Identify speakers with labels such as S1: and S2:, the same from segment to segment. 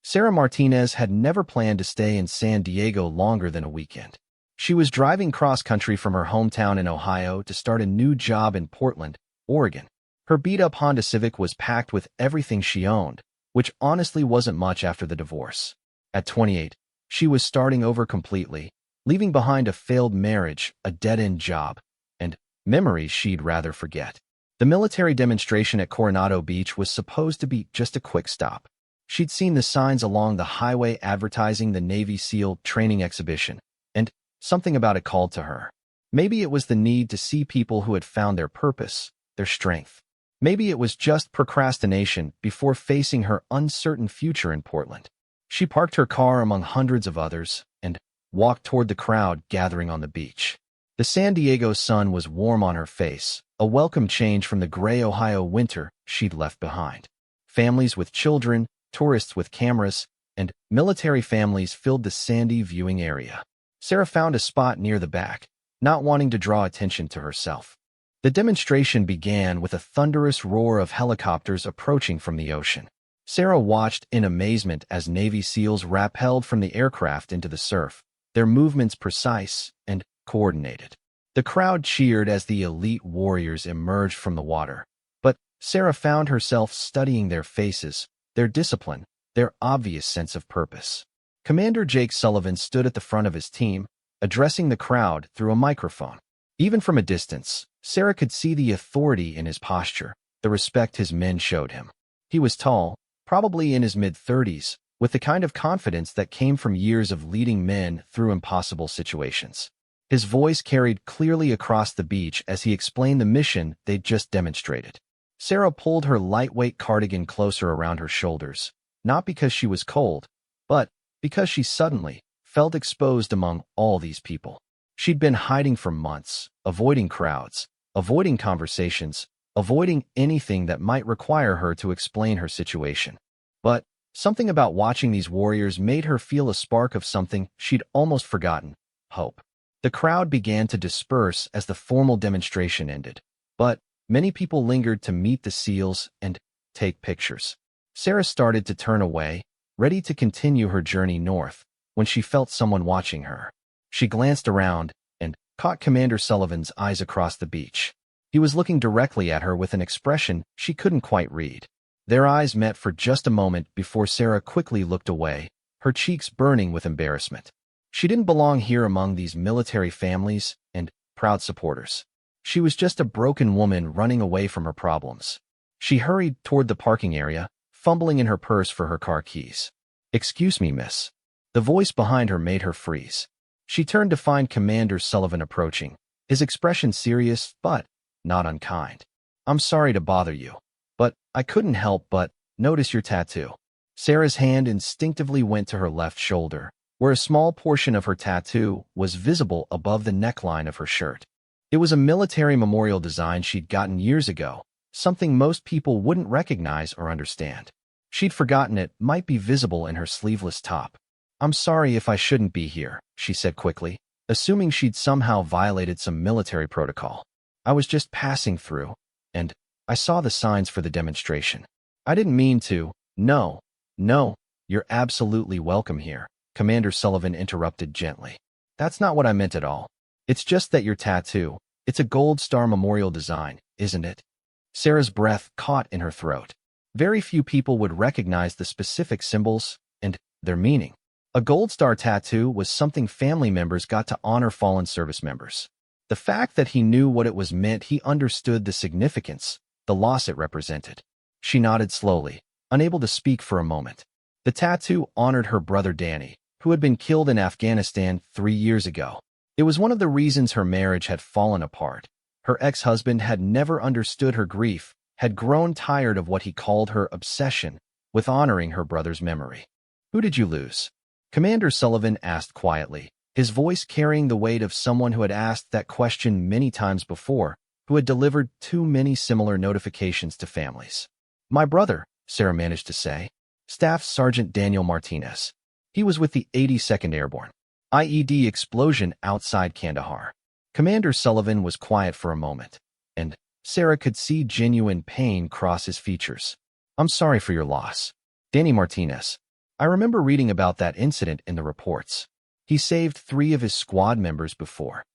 S1: Sarah Martinez had never planned to stay in San Diego longer than a weekend. She was driving cross-country from her hometown in Ohio to start a new job in Portland, Oregon. Her beat-up Honda Civic was packed with everything she owned, which honestly wasn't much after the divorce. At 28, she was starting over completely, leaving behind a failed marriage, a dead-end job, and memories she'd rather forget. The military demonstration at Coronado Beach was supposed to be just a quick stop. She'd seen the signs along the highway advertising the Navy SEAL training exhibition, and something about it called to her. Maybe it was the need to see people who had found their purpose, their strength. Maybe it was just procrastination before facing her uncertain future in Portland. She parked her car among hundreds of others and walked toward the crowd gathering on the beach. The San Diego sun was warm on her face, a welcome change from the gray Ohio winter she'd left behind. Families with children, tourists with cameras, and military families filled the sandy viewing area. Sarah found a spot near the back, not wanting to draw attention to herself. The demonstration began with a thunderous roar of helicopters approaching from the ocean. Sarah watched in amazement as Navy SEALs rappelled from the aircraft into the surf, their movements precise and coordinated. The crowd cheered as the elite warriors emerged from the water, but Sarah found herself studying their faces, their discipline, their obvious sense of purpose. Commander Jake Sullivan stood at the front of his team, addressing the crowd through a microphone. Even from a distance, Sarah could see the authority in his posture, the respect his men showed him. He was tall, probably in his mid-30s, with the kind of confidence that came from years of leading men through impossible situations. His voice carried clearly across the beach as he explained the mission they'd just demonstrated. Sarah pulled her lightweight cardigan closer around her shoulders, not because she was cold, but because she suddenly felt exposed among all these people. She'd been hiding for months, avoiding crowds, avoiding conversations, avoiding anything that might require her to explain her situation. But something about watching these warriors made her feel a spark of something she'd almost forgotten: hope. The crowd began to disperse as the formal demonstration ended, but many people lingered to meet the SEALs and take pictures. Sarah started to turn away, ready to continue her journey north, when she felt someone watching her. She glanced around and caught Commander Sullivan's eyes across the beach. He was looking directly at her with an expression she couldn't quite read. Their eyes met for just a moment before Sarah quickly looked away, her cheeks burning with embarrassment. She didn't belong here among these military families and proud supporters. She was just a broken woman running away from her problems. She hurried toward the parking area, fumbling in her purse for her car keys. "Excuse me, miss." The voice behind her made her freeze. She turned to find Commander Sullivan approaching, his expression serious but not unkind. "I'm sorry to bother you, but I couldn't help but notice your tattoo." Sarah's hand instinctively went to her left shoulder, where a small portion of her tattoo was visible above the neckline of her shirt. It was a military memorial design she'd gotten years ago, something most people wouldn't recognize or understand. She'd forgotten it might be visible in her sleeveless top. "I'm sorry if I shouldn't be here," she said quickly, assuming she'd somehow violated some military protocol. "I was just passing through, and I saw the signs for the demonstration. I didn't mean to." No, you're absolutely welcome here," Commander Sullivan interrupted gently. "That's not what I meant at all. It's just that your tattoo, it's a Gold Star memorial design, isn't it?" Sarah's breath caught in her throat. Very few people would recognize the specific symbols and their meaning. A Gold Star tattoo was something family members got to honor fallen service members. The fact that he knew what it was meant, he understood the significance, the loss it represented. She nodded slowly, unable to speak for a moment. The tattoo honored her brother Danny, who had been killed in Afghanistan 3 years ago. It was one of the reasons her marriage had fallen apart. Her ex-husband had never understood her grief, had grown tired of what he called her obsession with honoring her brother's memory. "Who did you lose?" Commander Sullivan asked quietly, his voice carrying the weight of someone who had asked that question many times before, who had delivered too many similar notifications to families. "My brother," Sarah managed to say. "Staff Sergeant Daniel Martinez. He was with the 82nd Airborne. IED explosion outside Kandahar." Commander Sullivan was quiet for a moment, and Sarah could see genuine pain cross his features. "I'm sorry for your loss. Danny Martinez. I remember reading about that incident in the reports. He saved 3 of his squad members before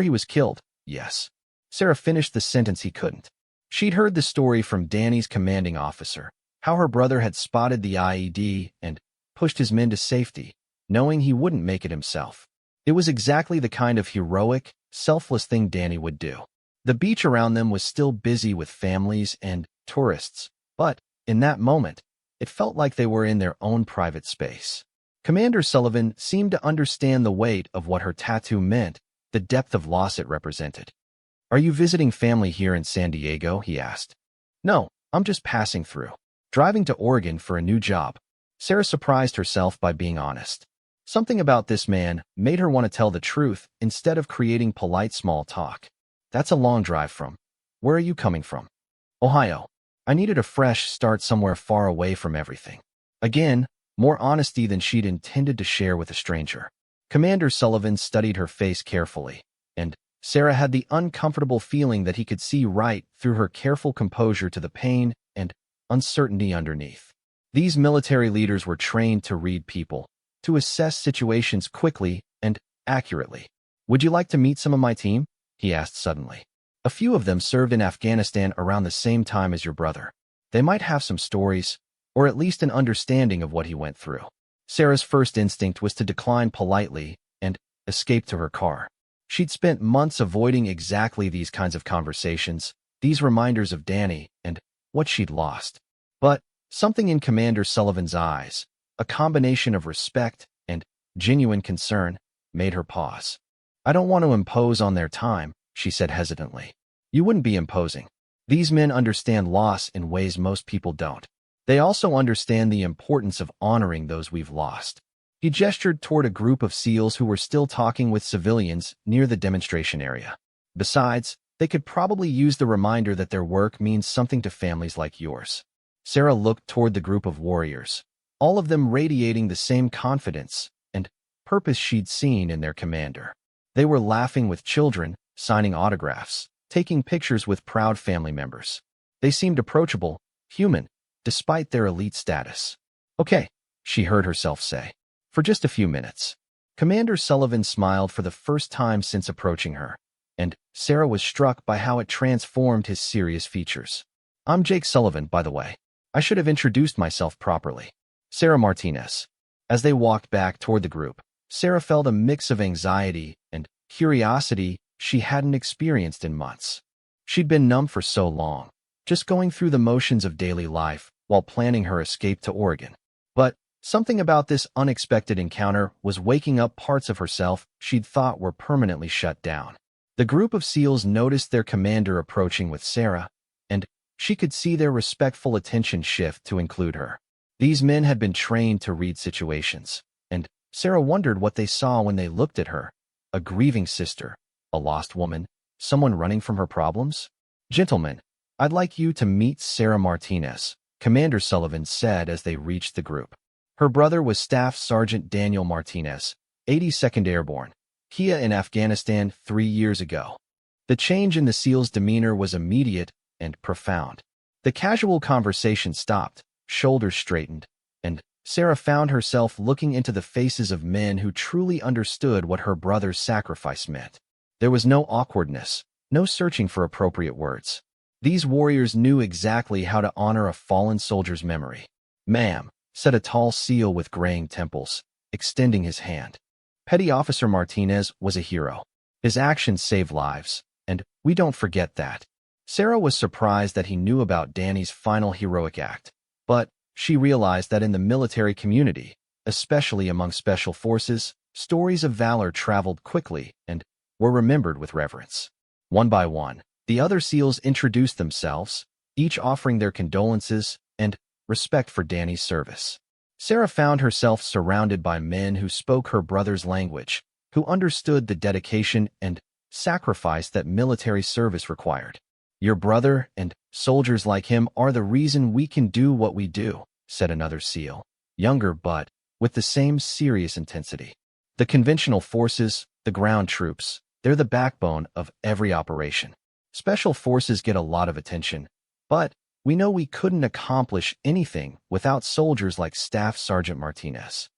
S1: he was killed, yes. Sarah finished the sentence he couldn't. She'd heard the story from Danny's commanding officer, how her brother had spotted the IED and pushed his men to safety, knowing he wouldn't make it himself. It was exactly the kind of heroic, selfless thing Danny would do. The beach around them was still busy with families and tourists, but in that moment, it felt like they were in their own private space. Commander Sullivan seemed to understand the weight of what her tattoo meant, the depth of loss it represented. "Are you visiting family here in San Diego?" he asked. "No, I'm just passing through. Driving to Oregon for a new job." Sarah surprised herself by being honest. Something about this man made her want to tell the truth instead of creating polite small talk. "That's a long drive from. Where are you coming from?" "Ohio. I needed a fresh start somewhere far away from everything." Again, more honesty than she'd intended to share with a stranger. Commander Sullivan studied her face carefully, and Sarah had the uncomfortable feeling that he could see right through her careful composure to the pain and uncertainty underneath. These military leaders were trained to read people, to assess situations quickly and accurately. "Would you like to meet some of my team?" he asked suddenly. "A few of them served in Afghanistan around the same time as your brother. They might have some stories, or at least an understanding of what he went through." Sarah's first instinct was to decline politely and escape to her car. She'd spent months avoiding exactly these kinds of conversations, these reminders of Danny and what she'd lost. But something in Commander Sullivan's eyes, a combination of respect and genuine concern, made her pause. "I don't want to impose on their time," she said hesitantly. "You wouldn't be imposing. These men understand loss in ways most people don't. They also understand the importance of honoring those we've lost." He gestured toward a group of SEALs who were still talking with civilians near the demonstration area. "Besides, they could probably use the reminder that their work means something to families like yours." Sarah looked toward the group of warriors, all of them radiating the same confidence and purpose she'd seen in their commander. They were laughing with children, signing autographs, taking pictures with proud family members. They seemed approachable, human, despite their elite status. "Okay," she heard herself say. "For just a few minutes." Commander Sullivan smiled for the first time since approaching her, and Sarah was struck by how it transformed his serious features. "I'm Jake Sullivan, by the way. I should have introduced myself properly. Sarah Martinez." As they walked back toward the group, Sarah felt a mix of anxiety and curiosity she hadn't experienced in months. She'd been numb for so long, just going through the motions of daily life while planning her escape to Oregon. But something about this unexpected encounter was waking up parts of herself she'd thought were permanently shut down. The group of SEALs noticed their commander approaching with Sarah, and she could see their respectful attention shift to include her. These men had been trained to read situations, and Sarah wondered what they saw when they looked at her. A grieving sister, a lost woman, someone running from her problems? "Gentlemen, I'd like you to meet Sarah Martinez," Commander Sullivan said as they reached the group. Her brother was Staff Sergeant Daniel Martinez, 82nd Airborne, Kia in Afghanistan 3 years ago. The change in the SEAL's demeanor was immediate and profound. The casual conversation stopped, shoulders straightened, and Sarah found herself looking into the faces of men who truly understood what her brother's sacrifice meant. There was no awkwardness, no searching for appropriate words. These warriors knew exactly how to honor a fallen soldier's memory. "Ma'am," said a tall SEAL with graying temples, extending his hand. Petty Officer Martinez was a hero. His actions saved lives, and we don't forget that. Sarah was surprised that he knew about Danny's final heroic act, but she realized that in the military community, especially among special forces, stories of valor traveled quickly and were remembered with reverence. One by one, the other SEALs introduced themselves, each offering their condolences and respect for Danny's service. Sarah found herself surrounded by men who spoke her brother's language, who understood the dedication and sacrifice that military service required. "Your brother and soldiers like him are the reason we can do what we do," said another SEAL, younger but with the same serious intensity. "The conventional forces, the ground troops, they're the backbone of every operation. Special forces get a lot of attention, but We know we couldn't accomplish anything without soldiers like Staff Sergeant Martinez.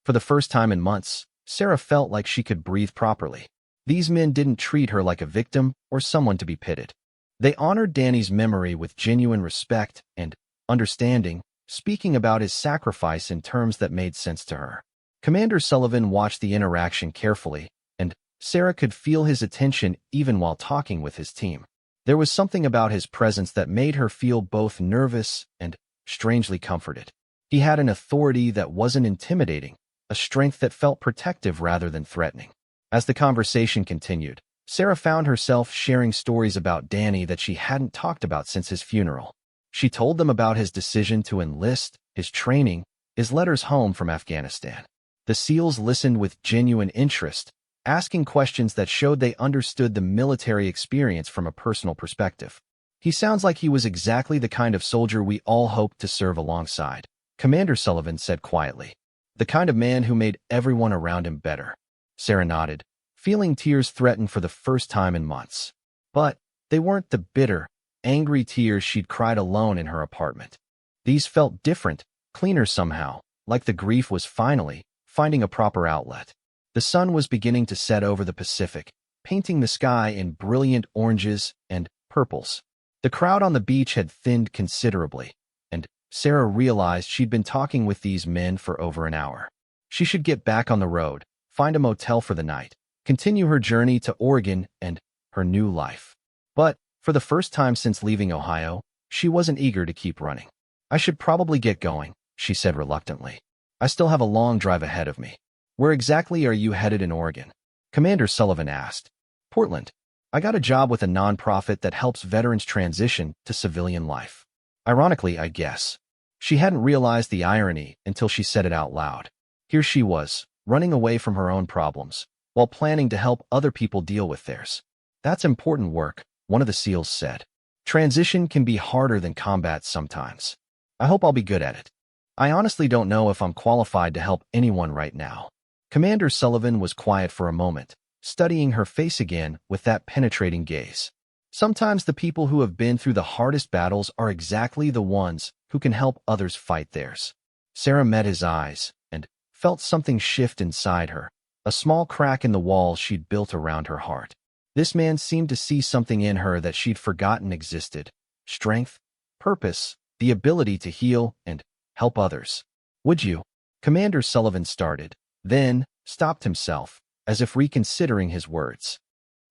S1: For the first time in months, Sarah felt like she could breathe properly. These men didn't treat her like a victim or someone to be pitied. They honored Danny's memory with genuine respect and understanding, speaking about his sacrifice in terms that made sense to her. Commander Sullivan watched the interaction carefully, and Sarah could feel his attention even while talking with his team. There was something about his presence that made her feel both nervous and strangely comforted. He had an authority that wasn't intimidating, a strength that felt protective rather than threatening. As the conversation continued, Sarah found herself sharing stories about Danny that she hadn't talked about since his funeral. She told them about his decision to enlist, his training, his letters home from Afghanistan. The SEALs listened with genuine interest, asking questions that showed they understood the military experience from a personal perspective. He sounds like he was exactly the kind of soldier we all hoped to serve alongside, Commander Sullivan said quietly. The kind of man who made everyone around him better. Sarah nodded, feeling tears threaten for the first time in months. But they weren't the bitter, angry tears she'd cried alone in her apartment. These felt different, cleaner somehow, like the grief was finally finding a proper outlet. The sun was beginning to set over the Pacific, painting the sky in brilliant oranges and purples. The crowd on the beach had thinned considerably, and Sarah realized she'd been talking with these men for over an hour. She should get back on the road, find a motel for the night, continue her journey to Oregon and her new life. But for the first time since leaving Ohio, she wasn't eager to keep running. I should probably get going, she said reluctantly. I still have a long drive ahead of me. Where exactly are you headed in Oregon? Commander Sullivan asked. Portland. I got a job with a nonprofit that helps veterans transition to civilian life. Ironically, I guess. She hadn't realized the irony until she said it out loud. Here she was, running away from her own problems, while planning to help other people deal with theirs. That's important work, one of the SEALs said. Transition can be harder than combat sometimes. I hope I'll be good at it. I honestly don't know if I'm qualified to help anyone right now. Commander Sullivan was quiet for a moment, studying her face again with that penetrating gaze. Sometimes the people who have been through the hardest battles are exactly the ones who can help others fight theirs. Sarah met his eyes and felt something shift inside her, a small crack in the wall she'd built around her heart. This man seemed to see something in her that she'd forgotten existed. Strength, purpose, the ability to heal and help others. Would you? Commander Sullivan started, then stopped himself, as if reconsidering his words.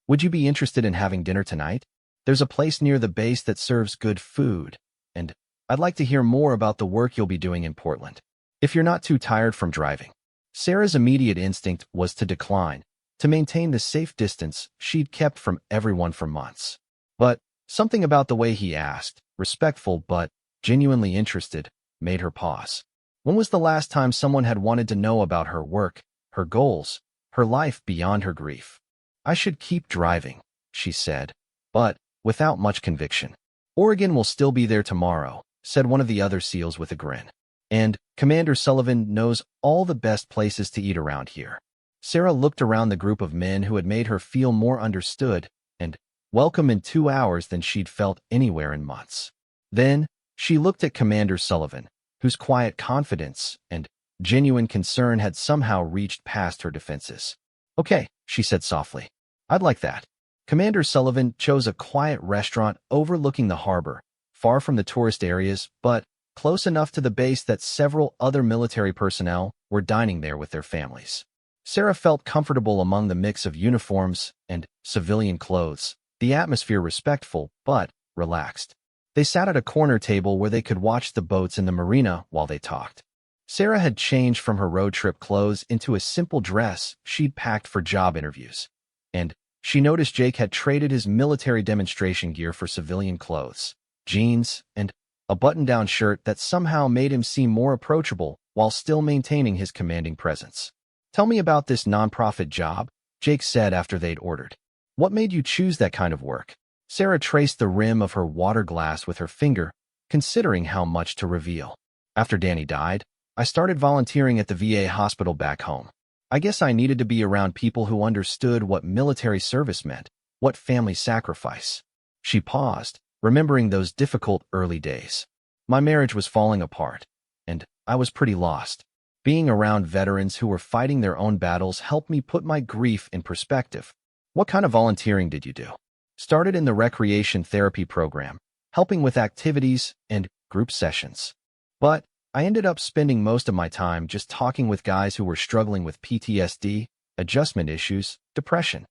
S1: Would you be interested in having dinner tonight? There's a place near the base that serves good food, and I'd like to hear more about the work you'll be doing in Portland. If you're not too tired from driving. Sarah's immediate instinct was to decline, to maintain the safe distance she'd kept from everyone for months. But something about the way he asked, respectful but genuinely interested, made her pause. When was the last time someone had wanted to know about her work, her goals, her life beyond her grief? I should keep driving, she said, but without much conviction. Oregon will still be there tomorrow, said one of the other SEALs with a grin. And Commander Sullivan knows all the best places to eat around here. Sarah looked around the group of men who had made her feel more understood and welcome in 2 hours than she'd felt anywhere in months. Then she looked at Commander Sullivan, whose quiet confidence and genuine concern had somehow reached past her defenses. Okay, she said softly. I'd like that. Commander Sullivan chose a quiet restaurant overlooking the harbor, far from the tourist areas, but close enough to the base that several other military personnel were dining there with their families. Sarah felt comfortable among the mix of uniforms and civilian clothes, the atmosphere respectful but relaxed. They sat at a corner table where they could watch the boats in the marina while they talked. Sarah had changed from her road trip clothes into a simple dress she'd packed for job interviews. And she noticed Jake had traded his military demonstration gear for civilian clothes, jeans, and a button-down shirt that somehow made him seem more approachable while still maintaining his commanding presence. Tell me about this nonprofit job, Jake said after they'd ordered. What made you choose that kind of work? Sarah traced the rim of her water glass with her finger, considering how much to reveal. After Danny died, I started volunteering at the VA hospital back home. I guess I needed to be around people who understood what military service meant, what family sacrifice. She paused, remembering those difficult early days. My marriage was falling apart, and I was pretty lost. Being around veterans who were fighting their own battles helped me put my grief in perspective. What kind of volunteering did you do? Started in the recreation therapy program, helping with activities and group sessions. But I ended up spending most of my time just talking with guys who were struggling with PTSD, adjustment issues, depression.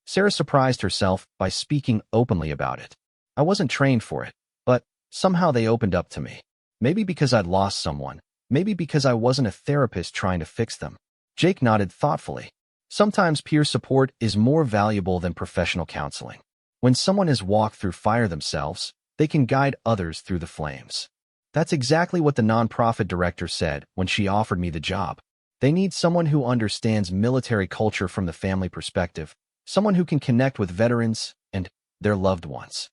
S1: Sarah surprised herself by speaking openly about it. I wasn't trained for it, but somehow they opened up to me. Maybe because I'd lost someone, maybe because I wasn't a therapist trying to fix them. Jake nodded thoughtfully. Sometimes peer support is more valuable than professional counseling. When someone has walked through fire themselves, they can guide others through the flames. That's exactly what the nonprofit director said when she offered me the job. They need someone who understands military culture from the family perspective, someone who can connect with veterans and their loved ones.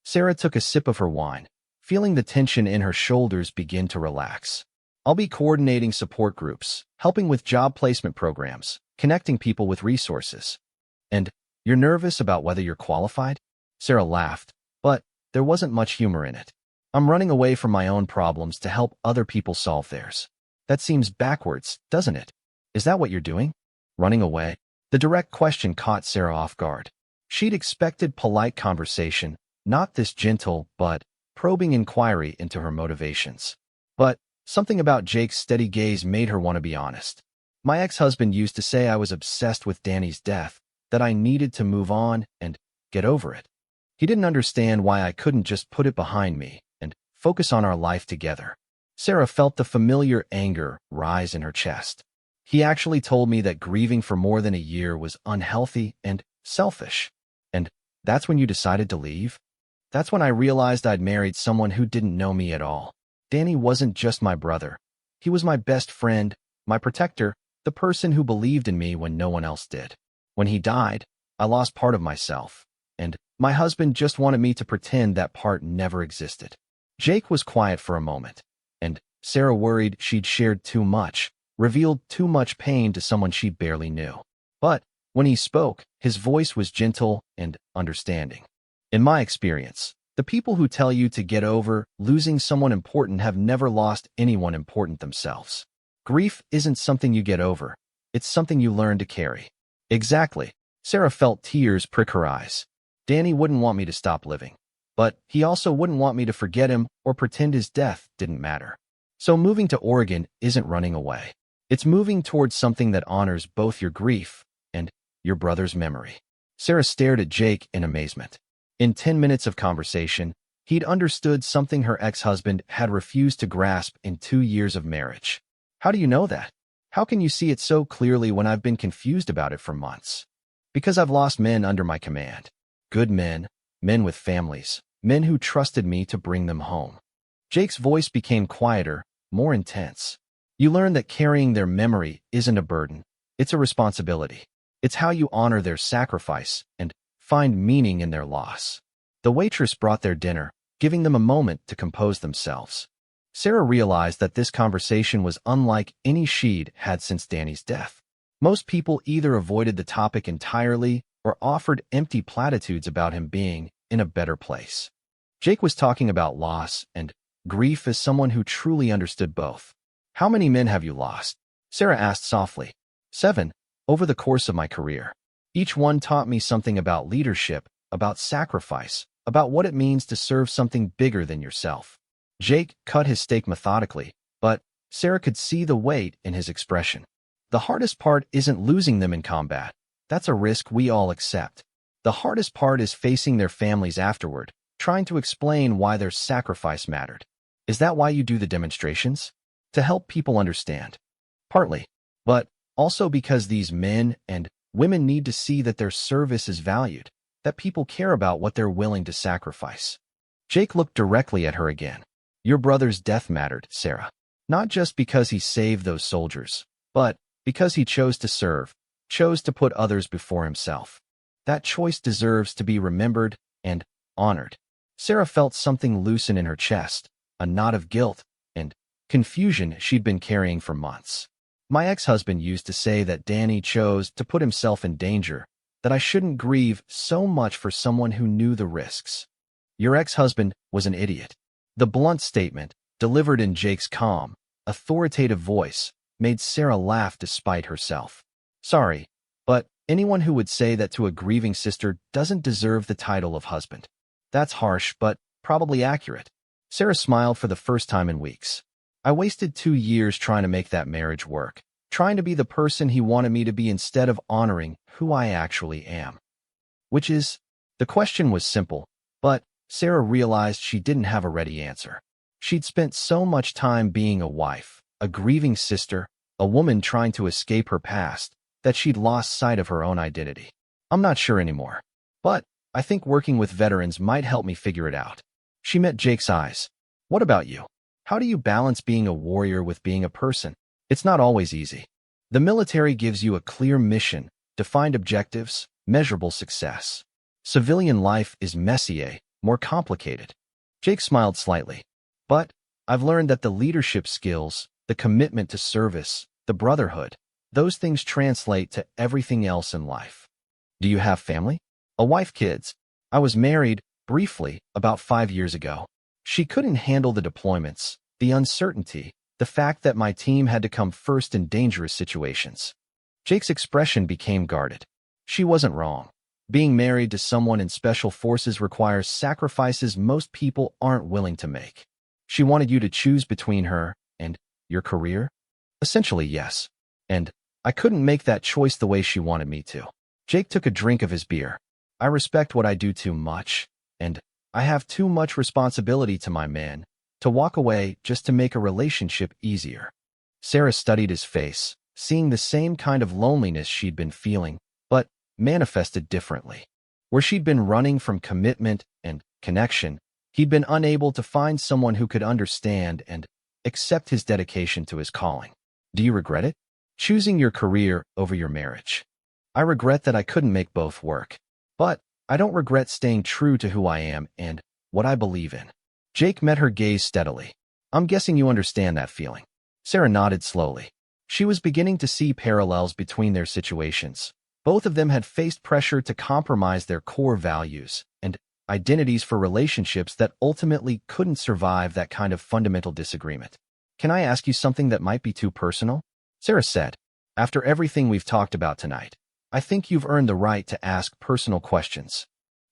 S1: Sarah took a sip of her wine, feeling the tension in her shoulders begin to relax. I'll be coordinating support groups, helping with job placement programs, connecting people with resources. And you're nervous about whether you're qualified? Sarah laughed, but there wasn't much humor in it. I'm running away from my own problems to help other people solve theirs. That seems backwards, doesn't it? Is that what you're doing? Running away? The direct question caught Sarah off guard. She'd expected polite conversation, not this gentle but probing inquiry into her motivations. But something about Jake's steady gaze made her want to be honest. My ex-husband used to say I was obsessed with Danny's death, that I needed to move on and get over it. He didn't understand why I couldn't just put it behind me and focus on our life together. Sarah felt the familiar anger rise in her chest. He actually told me that grieving for more than a year was unhealthy and selfish. And that's when you decided to leave? That's when I realized I'd married someone who didn't know me at all. Danny wasn't just my brother. He was my best friend, my protector, the person who believed in me when no one else did. When he died, I lost part of myself, and my husband just wanted me to pretend that part never existed. Jake was quiet for a moment, and Sarah worried she'd shared too much, revealed too much pain to someone she barely knew. But when he spoke, his voice was gentle and understanding. In my experience, the people who tell you to get over losing someone important have never lost anyone important themselves. Grief isn't something you get over. It's something you learn to carry. Exactly. Sarah felt tears prick her eyes. Danny wouldn't want me to stop living, but he also wouldn't want me to forget him or pretend his death didn't matter. So moving to Oregon isn't running away. It's moving towards something that honors both your grief and your brother's memory. Sarah stared at Jake in amazement. In 10 minutes of conversation, he'd understood something her ex-husband had refused to grasp in 2 years of marriage. How do you know that? How can you see it so clearly when I've been confused about it for months? Because I've lost men under my command. Good men, men with families, men who trusted me to bring them home. Jake's voice became quieter, more intense. You learn that carrying their memory isn't a burden, it's a responsibility. It's how you honor their sacrifice and find meaning in their loss. The waitress brought their dinner, giving them a moment to compose themselves. Sarah realized that this conversation was unlike any she'd had since Danny's death. Most people either avoided the topic entirely or offered empty platitudes about him being in a better place. Jake was talking about loss and grief as someone who truly understood both. How many men have you lost? Sarah asked softly. 7, over the course of my career. Each one taught me something about leadership, about sacrifice, about what it means to serve something bigger than yourself. Jake cut his steak methodically, but Sarah could see the weight in his expression. The hardest part isn't losing them in combat. That's a risk we all accept. The hardest part is facing their families afterward, trying to explain why their sacrifice mattered. Is that why you do the demonstrations? To help people understand. Partly, but also because these men and women need to see that their service is valued, that people care about what they're willing to sacrifice. Jake looked directly at her again. Your brother's death mattered, Sarah. Not just because he saved those soldiers, but because he chose to serve, chose to put others before himself. That choice deserves to be remembered and honored. Sarah felt something loosen in her chest, a knot of guilt and confusion she'd been carrying for months. My ex-husband used to say that Danny chose to put himself in danger, that I shouldn't grieve so much for someone who knew the risks. Your ex-husband was an idiot. The blunt statement, delivered in Jake's calm, authoritative voice, made Sarah laugh despite herself. Sorry, but anyone who would say that to a grieving sister doesn't deserve the title of husband. That's harsh, but probably accurate. Sarah smiled for the first time in weeks. I wasted 2 years trying to make that marriage work, trying to be the person he wanted me to be instead of honoring who I actually am. Which is, the question was simple, but Sarah realized she didn't have a ready answer. She'd spent so much time being a wife, a grieving sister, a woman trying to escape her past, that she'd lost sight of her own identity. I'm not sure anymore, but I think working with veterans might help me figure it out. She met Jake's eyes. What about you? How do you balance being a warrior with being a person? It's not always easy. The military gives you a clear mission, defined objectives, measurable success. Civilian life is messier, more complicated. Jake smiled slightly. But I've learned that the leadership skills, the commitment to service, the brotherhood, those things translate to everything else in life. Do you have family? A wife, kids? I was married, briefly, about 5 years ago. She couldn't handle the deployments, the uncertainty, the fact that my team had to come first in dangerous situations. Jake's expression became guarded. She wasn't wrong. Being married to someone in special forces requires sacrifices most people aren't willing to make. She wanted you to choose between her and your career? Essentially, yes. And I couldn't make that choice the way she wanted me to. Jake took a drink of his beer. I respect what I do too much, and I have too much responsibility to my man to walk away just to make a relationship easier. Sarah studied his face, seeing the same kind of loneliness she'd been feeling, but manifested differently. Where she'd been running from commitment and connection, he'd been unable to find someone who could understand and accept his dedication to his calling. Do you regret it? Choosing your career over your marriage. I regret that I couldn't make both work. But I don't regret staying true to who I am and what I believe in. Jake met her gaze steadily. I'm guessing you understand that feeling. Sarah nodded slowly. She was beginning to see parallels between their situations. Both of them had faced pressure to compromise their core values and identities for relationships that ultimately couldn't survive that kind of fundamental disagreement. Can I ask you something that might be too personal? Sarah said, after everything we've talked about tonight, I think you've earned the right to ask personal questions.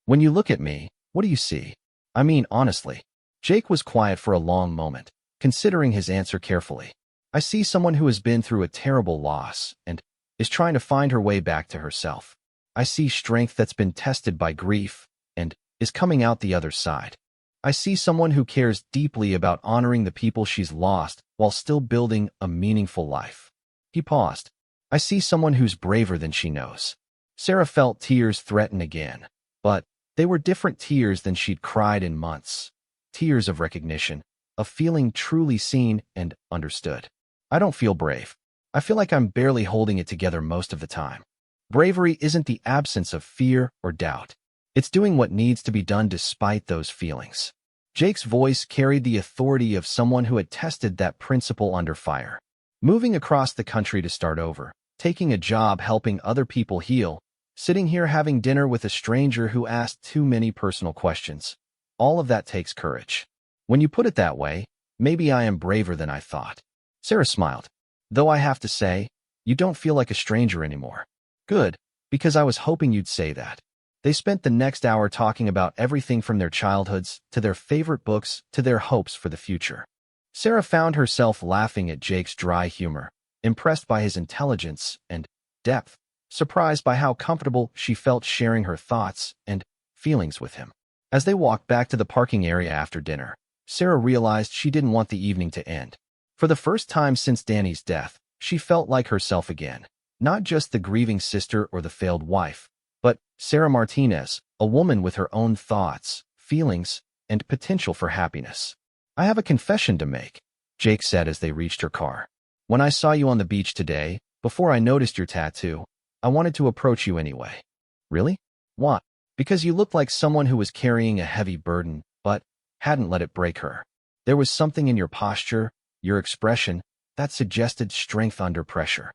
S1: When you look at me, what do you see? I mean, honestly. Jake was quiet for a long moment, considering his answer carefully. I see someone who has been through a terrible loss and is trying to find her way back to herself. I see strength that's been tested by grief and is coming out the other side. I see someone who cares deeply about honoring the people she's lost while still building a meaningful life. He paused. I see someone who's braver than she knows. Sarah felt tears threaten again, but they were different tears than she'd cried in months. Tears of recognition, of feeling truly seen and understood. I don't feel brave. I feel like I'm barely holding it together most of the time. Bravery isn't the absence of fear or doubt. It's doing what needs to be done despite those feelings. Jake's voice carried the authority of someone who had tested that principle under fire. Moving across the country to start over, taking a job helping other people heal, sitting here having dinner with a stranger who asked too many personal questions. All of that takes courage. When you put it that way, maybe I am braver than I thought. Sarah smiled. Though I have to say, you don't feel like a stranger anymore. Good, because I was hoping you'd say that. They spent the next hour talking about everything from their childhoods to their favorite books to their hopes for the future. Sarah found herself laughing at Jake's dry humor, impressed by his intelligence and depth, surprised by how comfortable she felt sharing her thoughts and feelings with him. As they walked back to the parking area after dinner, Sarah realized she didn't want the evening to end. For the first time since Danny's death, she felt like herself again, not just the grieving sister or the failed wife, but Sarah Martinez, a woman with her own thoughts, feelings, and potential for happiness. I have a confession to make, Jake said as they reached her car. When I saw you on the beach today, before I noticed your tattoo, I wanted to approach you anyway. Really? Why? Because you looked like someone who was carrying a heavy burden, but hadn't let it break her. There was something in your posture, your expression, that suggested strength under pressure.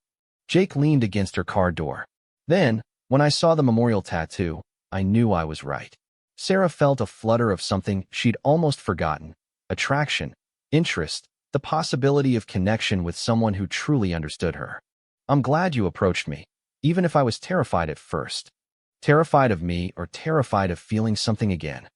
S1: Jake leaned against her car door. Then, when I saw the memorial tattoo, I knew I was right. Sarah felt a flutter of something she'd almost forgotten: attraction, interest, the possibility of connection with someone who truly understood her. I'm glad you approached me, even if I was terrified at first. Terrified of me or terrified of feeling something again?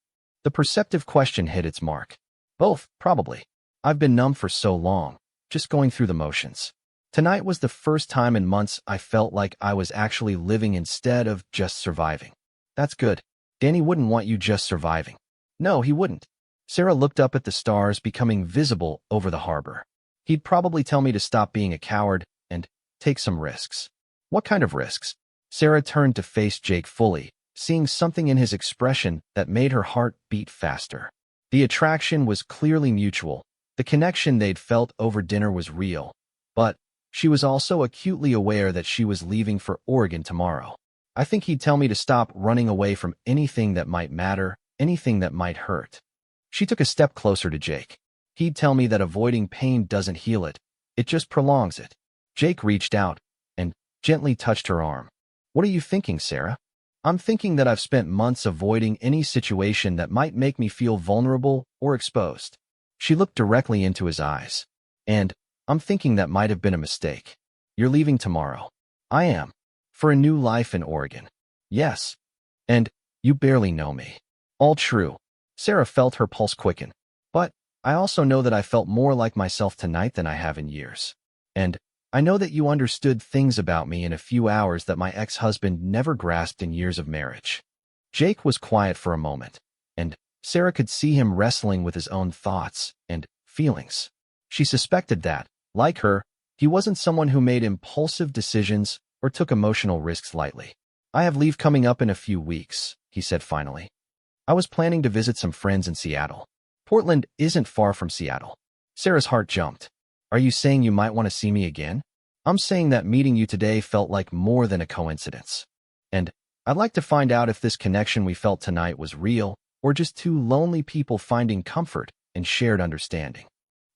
S1: The perceptive question hit its mark. Both, probably. I've been numb for so long, just going through the motions. Tonight was the first time in months I felt like I was actually living instead of just surviving. That's good. Danny wouldn't want you just surviving. No, he wouldn't. Sarah looked up at the stars becoming visible over the harbor. He'd probably tell me to stop being a coward and take some risks. What kind of risks? Sarah turned to face Jake fully, seeing something in his expression that made her heart beat faster. The attraction was clearly mutual. The connection they'd felt over dinner was real. But she was also acutely aware that she was leaving for Oregon tomorrow. I think he'd tell me to stop running away from anything that might matter, anything that might hurt. She took a step closer to Jake. He'd tell me that avoiding pain doesn't heal it, it just prolongs it. Jake reached out and gently touched her arm. What are you thinking, Sarah? I'm thinking that I've spent months avoiding any situation that might make me feel vulnerable or exposed. She looked directly into his eyes. And I'm thinking that might have been a mistake. You're leaving tomorrow. I am. For a new life in Oregon. Yes. And you barely know me. All true. Sarah felt her pulse quicken. But I also know that I felt more like myself tonight than I have in years. And I know that you understood things about me in a few hours that my ex-husband never grasped in years of marriage. Jake was quiet for a moment, and Sarah could see him wrestling with his own thoughts and feelings. She suspected that, like her, he wasn't someone who made impulsive decisions or took emotional risks lightly. I have leave coming up in a few weeks, he said finally. I was planning to visit some friends in Seattle. Portland isn't far from Seattle. Sarah's heart jumped. Are you saying you might want to see me again? I'm saying that meeting you today felt like more than a coincidence. And I'd like to find out if this connection we felt tonight was real or just two lonely people finding comfort and shared understanding.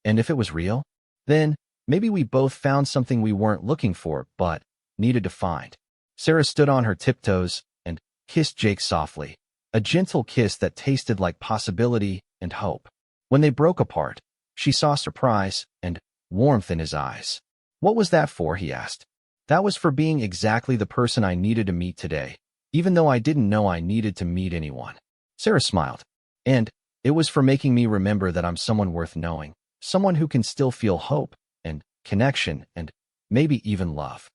S1: And if it was real, then maybe we both found something we weren't looking for but needed to find. Sarah stood on her tiptoes and kissed Jake softly, a gentle kiss that tasted like possibility and hope. When they broke apart, she saw surprise and warmth in his eyes. What was that for? He asked. That was for being exactly the person I needed to meet today, even though I didn't know I needed to meet anyone. Sarah smiled. And it was for making me remember that I'm someone worth knowing, someone who can still feel hope and connection and maybe even love.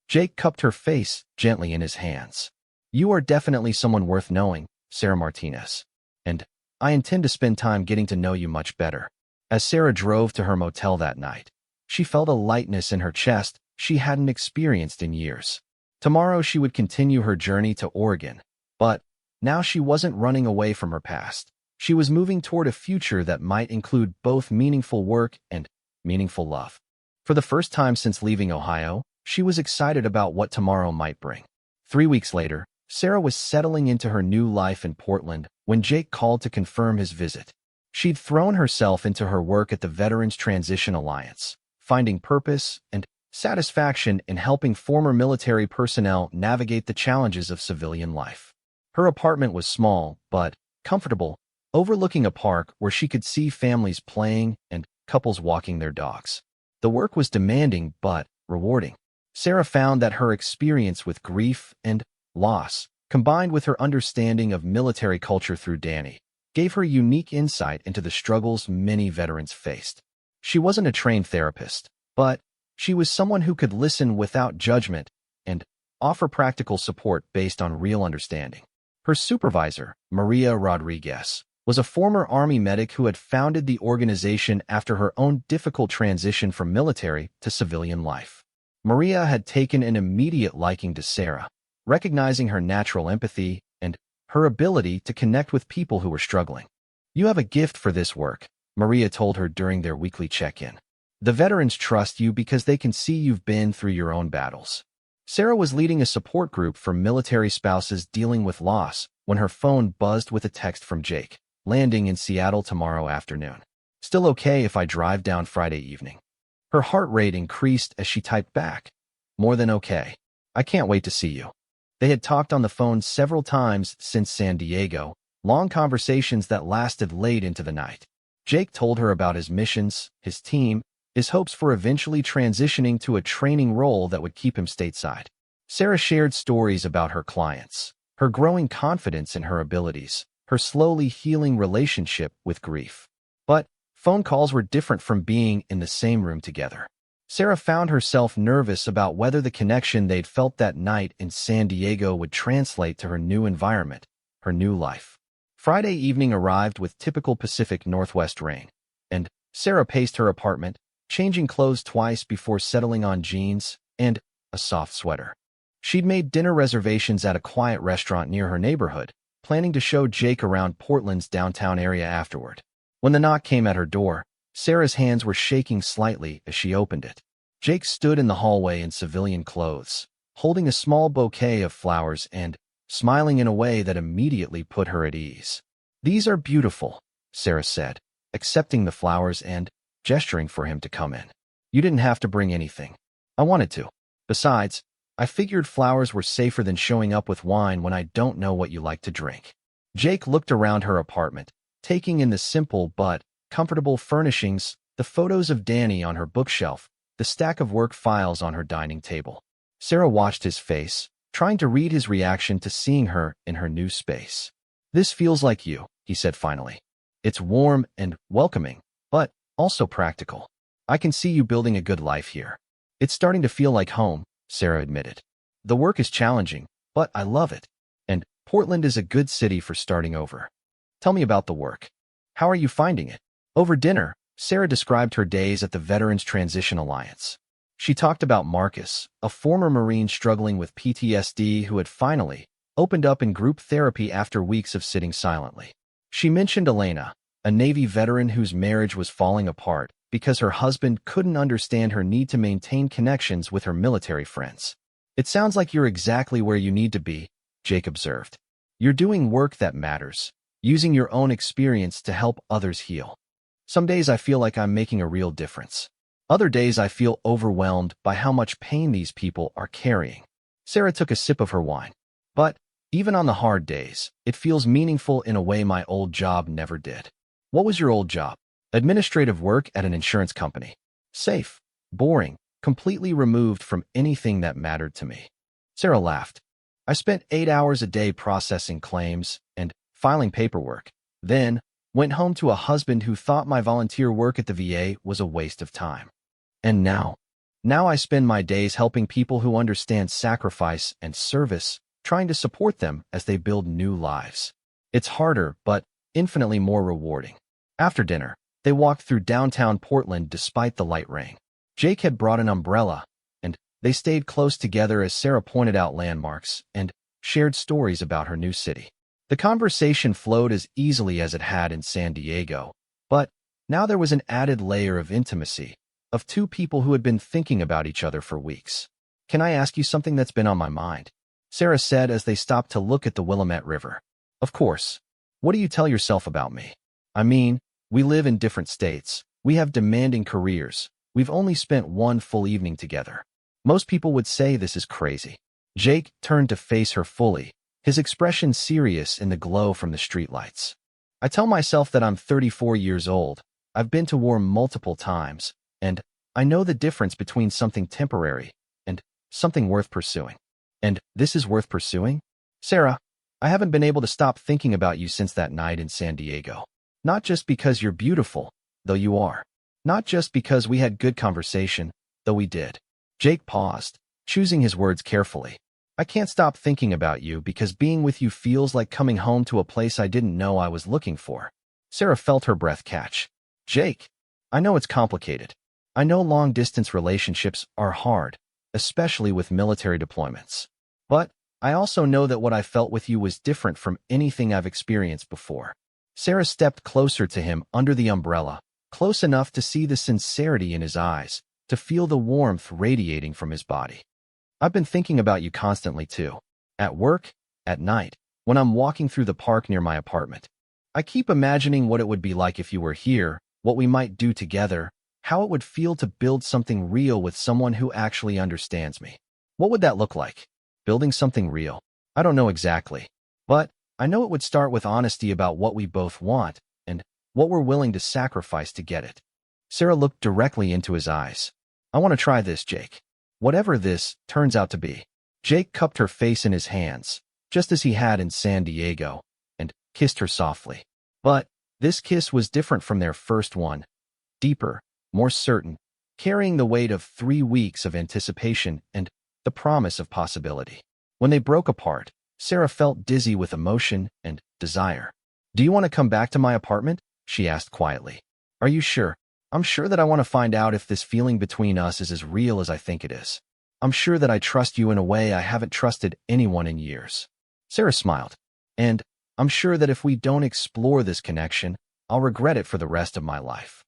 S1: Jake cupped her face gently in his hands. You are definitely someone worth knowing, Sarah Martinez. And I intend to spend time getting to know you much better. As Sarah drove to her motel that night, she felt a lightness in her chest she hadn't experienced in years. Tomorrow she would continue her journey to Oregon, but now she wasn't running away from her past. She was moving toward a future that might include both meaningful work and meaningful love. For the first time since leaving Ohio, she was excited about what tomorrow might bring. 3 weeks later, Sarah was settling into her new life in Portland when Jake called to confirm his visit. She'd thrown herself into her work at the Veterans Transition Alliance, finding purpose and satisfaction in helping former military personnel navigate the challenges of civilian life. Her apartment was small, but comfortable, overlooking a park where she could see families playing and couples walking their dogs. The work was demanding but rewarding. Sarah found that her experience with grief and loss, combined with her understanding of military culture through Danny, gave her unique insight into the struggles many veterans faced. She wasn't a trained therapist, but she was someone who could listen without judgment and offer practical support based on real understanding. Her supervisor, Maria Rodriguez, was a former Army medic who had founded the organization after her own difficult transition from military to civilian life. Maria had taken an immediate liking to Sarah, recognizing her natural empathy and her ability to connect with people who were struggling. You have a gift for this work, Maria told her during their weekly check-in. The veterans trust you because they can see you've been through your own battles. Sarah was leading a support group for military spouses dealing with loss when her phone buzzed with a text from Jake, landing in Seattle tomorrow afternoon. Still okay if I drive down Friday evening? Her heart rate increased as she typed back. More than okay. I can't wait to see you. They had talked on the phone several times since San Diego, long conversations that lasted late into the night. Jake told her about his missions, his team, his hopes for eventually transitioning to a training role that would keep him stateside. Sarah shared stories about her clients, her growing confidence in her abilities, her slowly healing relationship with grief. But phone calls were different from being in the same room together. Sarah found herself nervous about whether the connection they'd felt that night in San Diego would translate to her new environment, her new life. Friday evening arrived with typical Pacific Northwest rain, and Sarah paced her apartment, changing clothes twice before settling on jeans and a soft sweater. She'd made dinner reservations at a quiet restaurant near her neighborhood, planning to show Jake around Portland's downtown area afterward. When the knock came at her door, Sarah's hands were shaking slightly as she opened it. Jake stood in the hallway in civilian clothes, holding a small bouquet of flowers and smiling in a way that immediately put her at ease. "These are beautiful," Sarah said, accepting the flowers and gesturing for him to come in. "You didn't have to bring anything. I wanted to. Besides, I figured flowers were safer than showing up with wine when I don't know what you like to drink." Jake looked around her apartment, taking in the simple but comfortable furnishings, the photos of Danny on her bookshelf, the stack of work files on her dining table. Sarah watched his face, trying to read his reaction to seeing her in her new space. "This feels like you," he said finally. "It's warm and welcoming, but also practical. I can see you building a good life here." "It's starting to feel like home," Sarah admitted. "The work is challenging, but I love it. And Portland is a good city for starting over." "Tell me about the work. How are you finding it?" Over dinner, Sarah described her days at the Veterans Transition Alliance. She talked about Marcus, a former Marine struggling with PTSD who had finally opened up in group therapy after weeks of sitting silently. She mentioned Elena, a Navy veteran whose marriage was falling apart because her husband couldn't understand her need to maintain connections with her military friends. "It sounds like you're exactly where you need to be," Jake observed. "You're doing work that matters, using your own experience to help others heal. Some days I feel like I'm making a real difference. Other days I feel overwhelmed by how much pain these people are carrying." Sarah took a sip of her wine. "But even on the hard days, it feels meaningful in a way my old job never did." "What was your old job?" "Administrative work at an insurance company. Safe, boring, completely removed from anything that mattered to me." Sarah laughed. "I spent 8 hours a day processing claims and filing paperwork, then went home to a husband who thought my volunteer work at the VA was a waste of time. And now I spend my days helping people who understand sacrifice and service, trying to support them as they build new lives. It's harder, but infinitely more rewarding." After dinner, they walked through downtown Portland despite the light rain. Jake had brought an umbrella, and they stayed close together as Sarah pointed out landmarks and shared stories about her new city. The conversation flowed as easily as it had in San Diego, but now there was an added layer of intimacy, of two people who had been thinking about each other for weeks. "Can I ask you something that's been on my mind?" Sarah said as they stopped to look at the Willamette River. "Of course. What do you tell yourself about me? I mean, we live in different states. We have demanding careers. We've only spent one full evening together. Most people would say this is crazy." Jake turned to face her fully, his expression serious in the glow from the streetlights. "I tell myself that I'm 34 years old. I've been to war multiple times, and I know the difference between something temporary and something worth pursuing." "And this is worth pursuing?" "Sarah, I haven't been able to stop thinking about you since that night in San Diego. Not just because you're beautiful, though you are. Not just because we had good conversation, though we did." Jake paused, choosing his words carefully. "I can't stop thinking about you because being with you feels like coming home to a place I didn't know I was looking for." Sarah felt her breath catch. "Jake, I know it's complicated. I know long-distance relationships are hard, especially with military deployments. But I also know that what I felt with you was different from anything I've experienced before." Sarah stepped closer to him under the umbrella, close enough to see the sincerity in his eyes, to feel the warmth radiating from his body. "I've been thinking about you constantly too. At work, at night, when I'm walking through the park near my apartment. I keep imagining what it would be like if you were here, what we might do together, how it would feel to build something real with someone who actually understands me. What would that look like? Building something real? I don't know exactly. But I know it would start with honesty about what we both want and what we're willing to sacrifice to get it. Sarah looked directly into his eyes. I want to try this, Jake. Whatever this turns out to be. Jake cupped her face in his hands, just as he had in San Diego, and kissed her softly. But this kiss was different from their first one, deeper, more certain, carrying the weight of 3 weeks of anticipation and the promise of possibility. When they broke apart, Sarah felt dizzy with emotion and desire. Do you want to come back to my apartment? She asked quietly. Are you sure? I'm sure that I want to find out if this feeling between us is as real as I think it is. I'm sure that I trust you in a way I haven't trusted anyone in years. Sarah smiled. And I'm sure that if we don't explore this connection, I'll regret it for the rest of my life.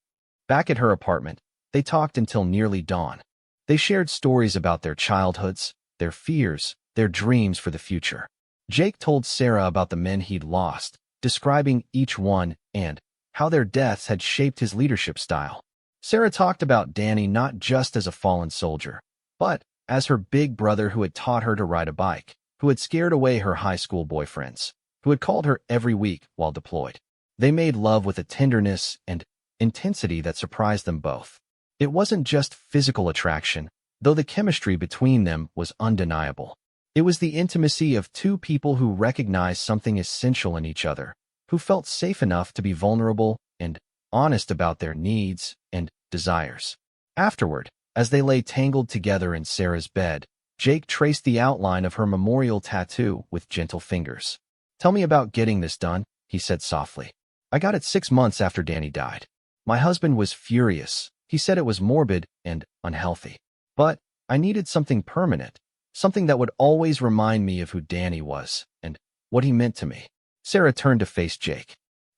S1: Back at her apartment, they talked until nearly dawn. They shared stories about their childhoods, their fears, their dreams for the future. Jake told Sarah about the men he'd lost, describing each one and how their deaths had shaped his leadership style. Sarah talked about Danny not just as a fallen soldier, but as her big brother who had taught her to ride a bike, who had scared away her high school boyfriends, who had called her every week while deployed. They made love with a tenderness and intensity that surprised them both. It wasn't just physical attraction, though the chemistry between them was undeniable. It was the intimacy of two people who recognized something essential in each other, who felt safe enough to be vulnerable and honest about their needs and desires. Afterward, as they lay tangled together in Sarah's bed, Jake traced the outline of her memorial tattoo with gentle fingers. Tell me about getting this done, he said softly. I got it 6 months after Danny died. My husband was furious. He said it was morbid and unhealthy. But I needed something permanent, something that would always remind me of who Danny was and what he meant to me. Sarah turned to face Jake.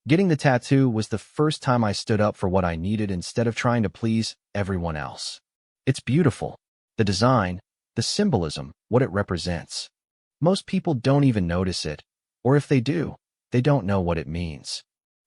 S1: Getting the tattoo was the first time I stood up for what I needed instead of trying to please everyone else. It's beautiful. The design, the symbolism, what it represents. Most people don't even notice it, or if they do, they don't know what it means.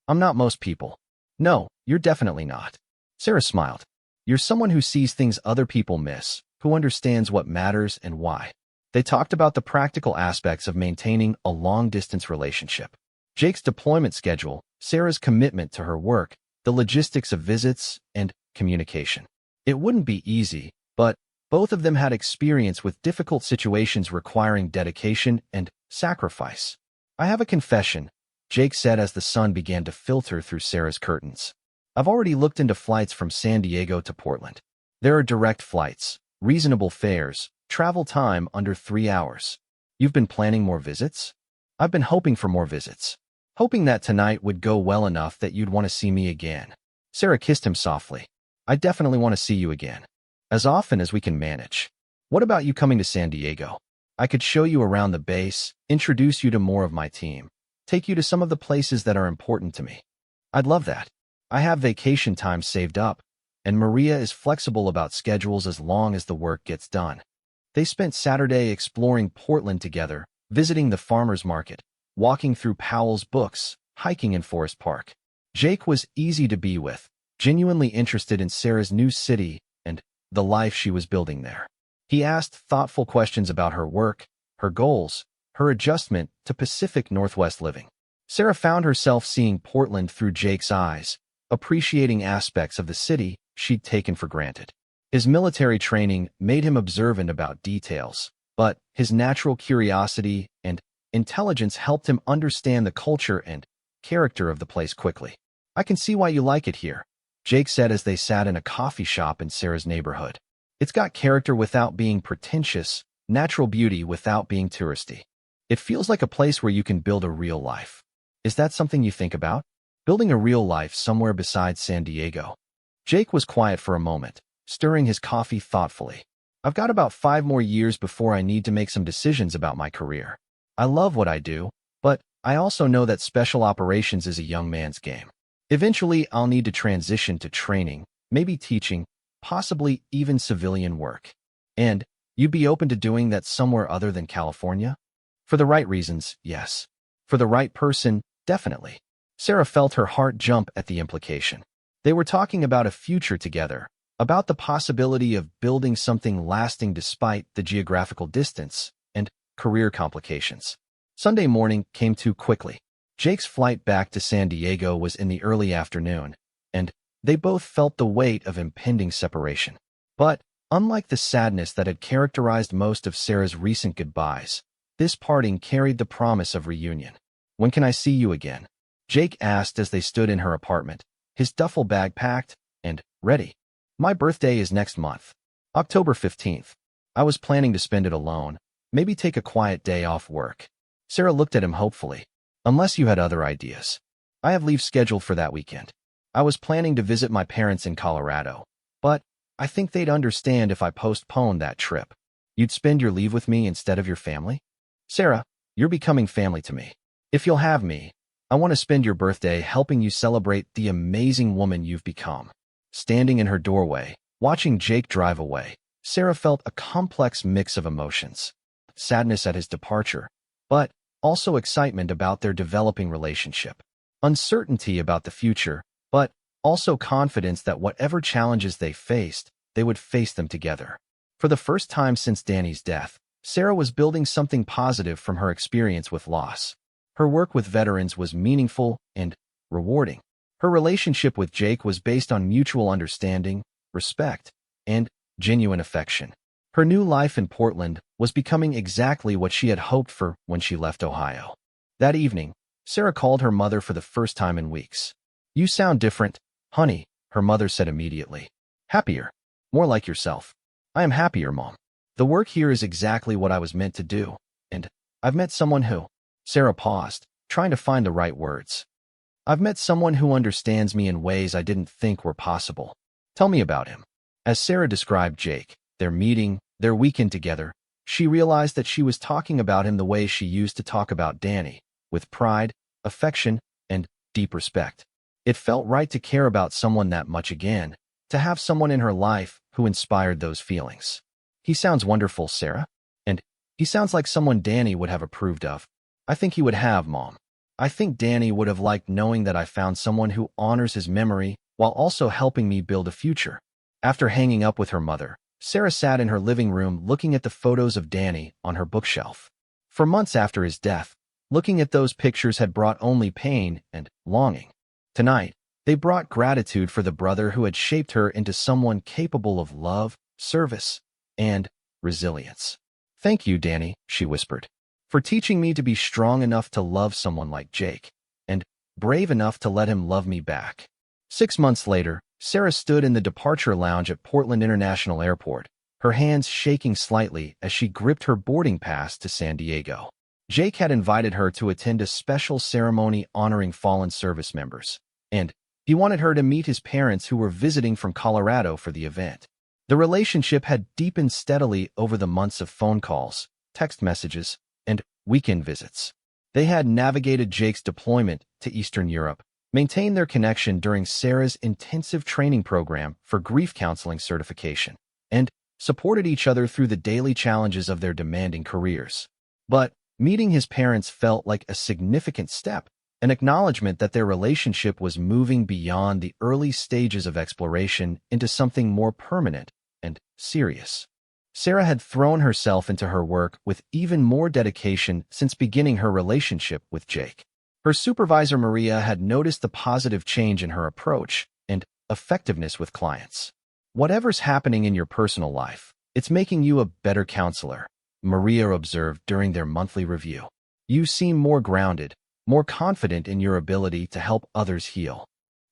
S1: I'm not most people. No, you're definitely not. Sarah smiled. You're someone who sees things other people miss, who understands what matters and why. They talked about the practical aspects of maintaining a long-distance relationship. Jake's deployment schedule, Sarah's commitment to her work, the logistics of visits, and communication. It wouldn't be easy, but both of them had experience with difficult situations requiring dedication and sacrifice. I have a confession, Jake said as the sun began to filter through Sarah's curtains. I've already looked into flights from San Diego to Portland. There are direct flights, reasonable fares, travel time under 3 hours. You've been planning more visits? I've been hoping for more visits. Hoping that tonight would go well enough that you'd want to see me again. Sarah kissed him softly. I definitely want to see you again. As often as we can manage. What about you coming to San Diego? I could show you around the base, introduce you to more of my team, take you to some of the places that are important to me. I'd love that. I have vacation time saved up, and Maria is flexible about schedules as long as the work gets done. They spent Saturday exploring Portland together, visiting the farmer's market, walking through Powell's books, hiking in Forest Park. Jake was easy to be with, genuinely interested in Sarah's new city and the life she was building there. He asked thoughtful questions about her work, her goals, her adjustment to Pacific Northwest living. Sarah found herself seeing Portland through Jake's eyes, appreciating aspects of the city she'd taken for granted. His military training made him observant about details, but his natural curiosity and intelligence helped him understand the culture and character of the place quickly. I can see why you like it here, Jake said as they sat in a coffee shop in Sarah's neighborhood. It's got character without being pretentious, natural beauty without being touristy. It feels like a place where you can build a real life. Is that something you think about? Building a real life somewhere besides San Diego? Jake was quiet for a moment, stirring his coffee thoughtfully. I've got about 5 more years before I need to make some decisions about my career. I love what I do, but I also know that special operations is a young man's game. Eventually, I'll need to transition to training, maybe teaching, possibly even civilian work. And you'd be open to doing that somewhere other than California? For the right reasons, yes. For the right person, definitely. Sarah felt her heart jump at the implication. They were talking about a future together, about the possibility of building something lasting despite the geographical distance and career complications. Sunday morning came too quickly. Jake's flight back to San Diego was in the early afternoon, and they both felt the weight of impending separation. But, unlike the sadness that had characterized most of Sarah's recent goodbyes, this parting carried the promise of reunion. "When can I see you again?" Jake asked as they stood in her apartment, his duffel bag packed and ready. "My birthday is next month, October 15th. I was planning to spend it alone, maybe take a quiet day off work." Sarah looked at him hopefully. "Unless you had other ideas. I have leave scheduled for that weekend. I was planning to visit my parents in Colorado, but I think they'd understand if I postponed that trip. You'd spend your leave with me instead of your family?" "Sarah, you're becoming family to me. If you'll have me, I want to spend your birthday helping you celebrate the amazing woman you've become." Standing in her doorway, watching Jake drive away, Sarah felt a complex mix of emotions. Sadness at his departure, but also excitement about their developing relationship. Uncertainty about the future, but also confidence that whatever challenges they faced, they would face them together. For the first time since Danny's death, Sarah was building something positive from her experience with loss. Her work with veterans was meaningful and rewarding. Her relationship with Jake was based on mutual understanding, respect, and genuine affection. Her new life in Portland was becoming exactly what she had hoped for when she left Ohio. That evening, Sarah called her mother for the first time in weeks. "You sound different, honey," her mother said immediately. "Happier. More like yourself." "I am happier, Mom. The work here is exactly what I was meant to do, and I've met someone who—" Sarah paused, trying to find the right words. "I've met someone who understands me in ways I didn't think were possible." "Tell me about him." As Sarah described Jake, their meeting, their weekend together, she realized that she was talking about him the way she used to talk about Danny, with pride, affection, and deep respect. It felt right to care about someone that much again, to have someone in her life who inspired those feelings. "He sounds wonderful, Sarah. And he sounds like someone Danny would have approved of." "I think he would have, Mom. I think Danny would have liked knowing that I found someone who honors his memory while also helping me build a future." After hanging up with her mother, Sarah sat in her living room looking at the photos of Danny on her bookshelf. For months after his death, looking at those pictures had brought only pain and longing. Tonight, they brought gratitude for the brother who had shaped her into someone capable of love, service, and resilience. "Thank you, Danny," she whispered, "for teaching me to be strong enough to love someone like Jake, and brave enough to let him love me back." 6 months later, Sarah stood in the departure lounge at Portland International Airport, her hands shaking slightly as she gripped her boarding pass to San Diego. Jake had invited her to attend a special ceremony honoring fallen service members, and he wanted her to meet his parents who were visiting from Colorado for the event. The relationship had deepened steadily over the months of phone calls, text messages, and weekend visits. They had navigated Jake's deployment to Eastern Europe, maintained their connection during Sarah's intensive training program for grief counseling certification, and supported each other through the daily challenges of their demanding careers. But meeting his parents felt like a significant step, an acknowledgement that their relationship was moving beyond the early stages of exploration into something more permanent and serious. Sarah had thrown herself into her work with even more dedication since beginning her relationship with Jake. Her supervisor Maria had noticed the positive change in her approach and effectiveness with clients. "Whatever's happening in your personal life, it's making you a better counselor," Maria observed during their monthly review. "You seem more grounded, more confident in your ability to help others heal."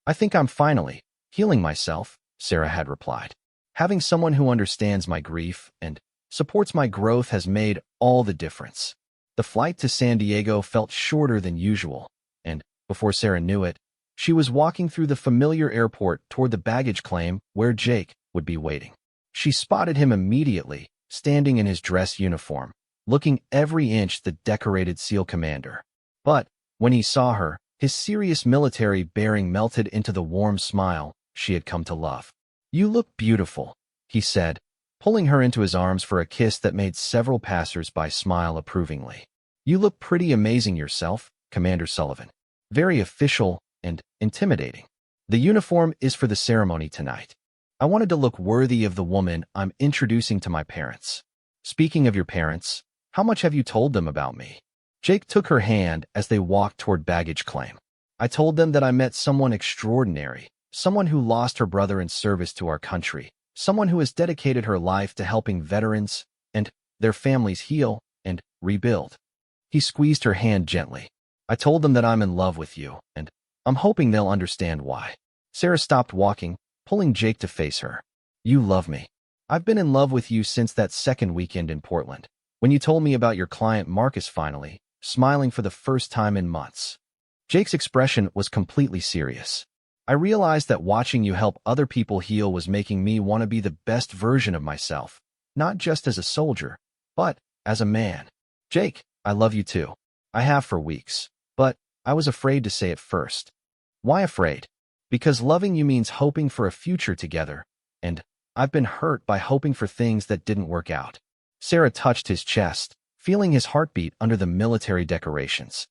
S1: "I think I'm finally healing myself," Sarah had replied. "Having someone who understands my grief and supports my growth has made all the difference." The flight to San Diego felt shorter than usual, and before Sarah knew it, she was walking through the familiar airport toward the baggage claim where Jake would be waiting. She spotted him immediately, standing in his dress uniform, looking every inch the decorated SEAL commander. But when he saw her, his serious military bearing melted into the warm smile she had come to love. "You look beautiful," he said, pulling her into his arms for a kiss that made several passers-by smile approvingly. "You look pretty amazing yourself, Commander Sullivan. Very official and intimidating. The uniform is for the ceremony tonight. I wanted to look worthy of the woman I'm introducing to my parents." "Speaking of your parents, how much have you told them about me?" Jake took her hand as they walked toward baggage claim. I told them that I met someone extraordinary, someone who lost her brother in service to our country, someone who has dedicated her life to helping veterans and their families heal and rebuild. He squeezed her hand gently. I told them that I'm in love with you, and I'm hoping they'll understand why. Sarah stopped walking, pulling Jake to face her. You love me. I've been in love with you since that second weekend in Portland, when you told me about your client Marcus finally, smiling for the first time in months. Jake's expression was completely serious. I realized that watching you help other people heal was making me want to be the best version of myself, not just as a soldier, but as a man. Jake, I love you too. I have for weeks, but I was afraid to say it first. Why afraid? Because loving you means hoping for a future together, and I've been hurt by hoping for things that didn't work out. Sarah touched his chest, feeling his heartbeat under the military decorations.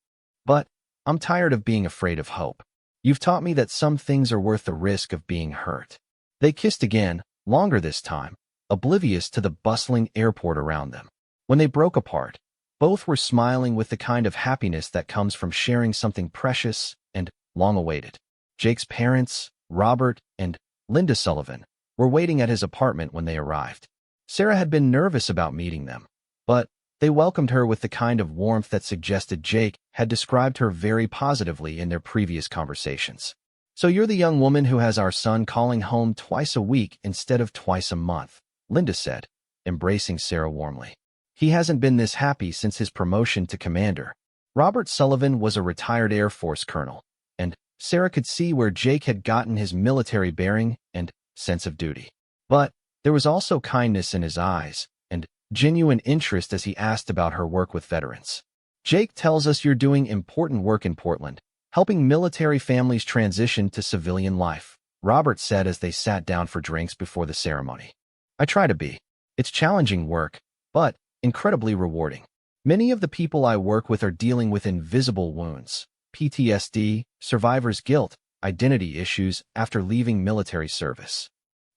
S1: But I'm tired of being afraid of hope. You've taught me that some things are worth the risk of being hurt. They kissed again, longer this time, oblivious to the bustling airport around them. When they broke apart, both were smiling with the kind of happiness that comes from sharing something precious and long-awaited. Jake's parents, Robert and Linda Sullivan, were waiting at his apartment when they arrived. Sarah had been nervous about meeting them, but they welcomed her with the kind of warmth that suggested Jake had described her very positively in their previous conversations. So you're the young woman who has our son calling home twice a week instead of twice a month, Linda said, embracing Sarah warmly. He hasn't been this happy since his promotion to commander. Robert Sullivan was a retired Air Force colonel, and Sarah could see where Jake had gotten his military bearing and sense of duty. But there was also kindness in his eyes and genuine interest as he asked about her work with veterans. Jake tells us you're doing important work in Portland, helping military families transition to civilian life, Robert said as they sat down for drinks before the ceremony. I try to be. It's challenging work, but incredibly rewarding. Many of the people I work with are dealing with invisible wounds, PTSD, survivor's guilt, identity issues after leaving military service.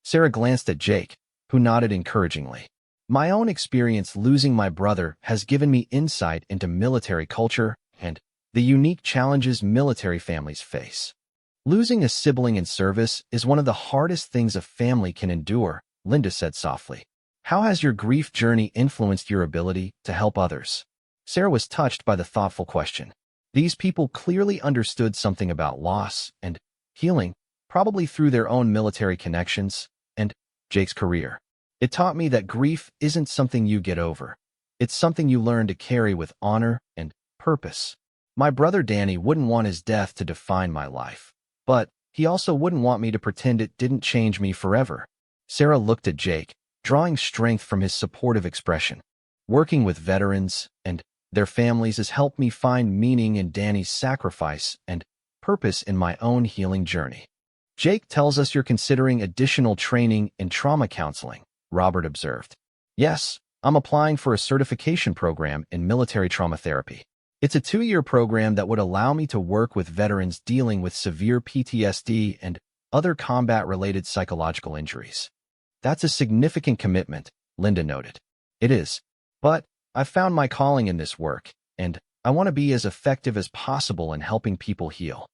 S1: Sarah glanced at Jake, who nodded encouragingly. My own experience losing my brother has given me insight into military culture and the unique challenges military families face. Losing a sibling in service is one of the hardest things a family can endure, Linda said softly. How has your grief journey influenced your ability to help others? Sarah was touched by the thoughtful question. These people clearly understood something about loss and healing, probably through their own military connections and Jake's career. It taught me that grief isn't something you get over. It's something you learn to carry with honor and purpose. My brother Danny wouldn't want his death to define my life, but he also wouldn't want me to pretend it didn't change me forever. Sarah looked at Jake, drawing strength from his supportive expression. Working with veterans and their families has helped me find meaning in Danny's sacrifice and purpose in my own healing journey. Jake tells us you're considering additional training in trauma counseling, Robert observed. Yes, I'm applying for a certification program in military trauma therapy. It's a 2-year program that would allow me to work with veterans dealing with severe PTSD and other combat-related psychological injuries. That's a significant commitment, Linda noted. It is. But I've found my calling in this work, and I want to be as effective as possible in helping people heal.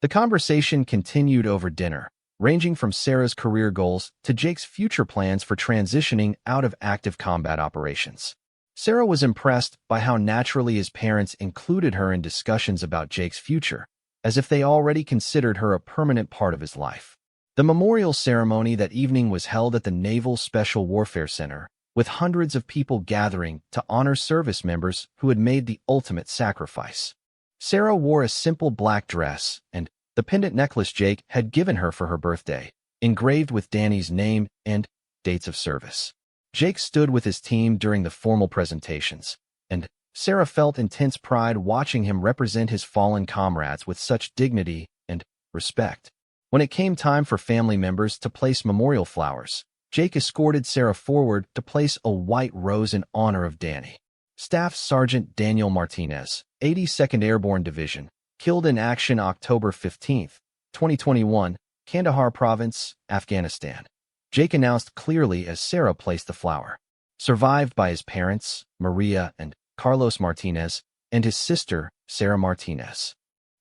S1: The conversation continued over dinner, ranging from Sarah's career goals to Jake's future plans for transitioning out of active combat operations. Sarah was impressed by how naturally his parents included her in discussions about Jake's future, as if they already considered her a permanent part of his life. The memorial ceremony that evening was held at the Naval Special Warfare Center, with hundreds of people gathering to honor service members who had made the ultimate sacrifice. Sarah wore a simple black dress and the pendant necklace Jake had given her for her birthday, engraved with Danny's name and dates of service. Jake stood with his team during the formal presentations, and Sarah felt intense pride watching him represent his fallen comrades with such dignity and respect. When it came time for family members to place memorial flowers, Jake escorted Sarah forward to place a white rose in honor of Danny. Staff Sergeant Daniel Martinez, 82nd Airborne Division, killed in action October 15, 2021, Kandahar Province, Afghanistan. Jake announced clearly as Sarah placed the flower. Survived by his parents, Maria and Carlos Martinez, and his sister, Sarah Martinez.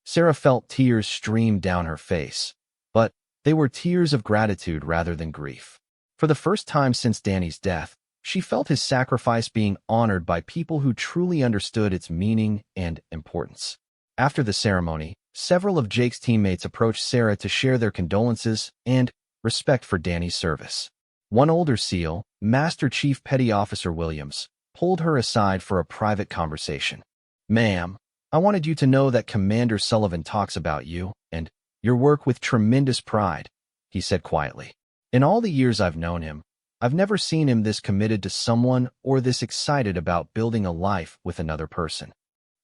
S1: Sarah felt tears stream down her face, but they were tears of gratitude rather than grief. For the first time since Danny's death, she felt his sacrifice being honored by people who truly understood its meaning and importance. After the ceremony, several of Jake's teammates approached Sarah to share their condolences and respect for Danny's service. One older SEAL, Master Chief Petty Officer Williams, pulled her aside for a private conversation. "Ma'am, I wanted you to know that Commander Sullivan talks about you and your work with tremendous pride," he said quietly. "In all the years I've known him, I've never seen him this committed to someone or this excited about building a life with another person."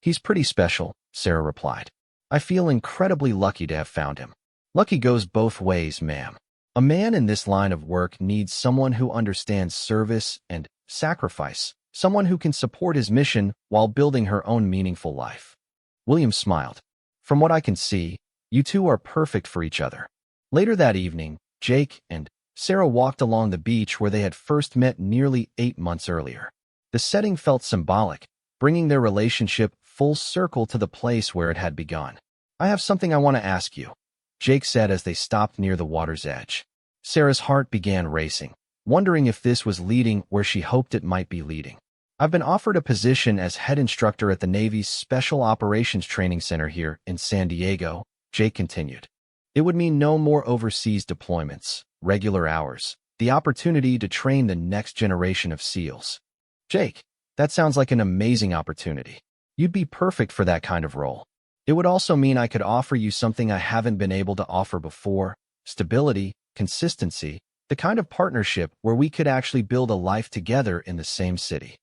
S1: "He's pretty special," Sarah replied. "I feel incredibly lucky to have found him." "Lucky goes both ways, ma'am. A man in this line of work needs someone who understands service and sacrifice, someone who can support his mission while building her own meaningful life." William smiled. "From what I can see, you two are perfect for each other." Later that evening, Jake and Sarah walked along the beach where they had first met nearly 8 months earlier. The setting felt symbolic, bringing their relationship full circle to the place where it had begun. "I have something I want to ask you," Jake said as they stopped near the water's edge. Sarah's heart began racing, wondering if this was leading where she hoped it might be leading. "I've been offered a position as head instructor at the Navy's Special Operations Training Center here in San Diego," Jake continued. "It would mean no more overseas deployments, regular hours, the opportunity to train the next generation of SEALs." "Jake, that sounds like an amazing opportunity. You'd be perfect for that kind of role. It would also mean I could offer you something I haven't been able to offer before: stability, consistency, the kind of partnership where we could actually build a life together in the same city."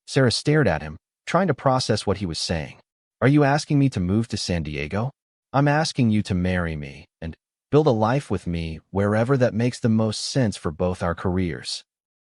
S1: Sarah stared at him, trying to process what he was saying. "Are you asking me to move to San Diego?" "I'm asking you to marry me and build a life with me wherever that makes the most sense for both our careers."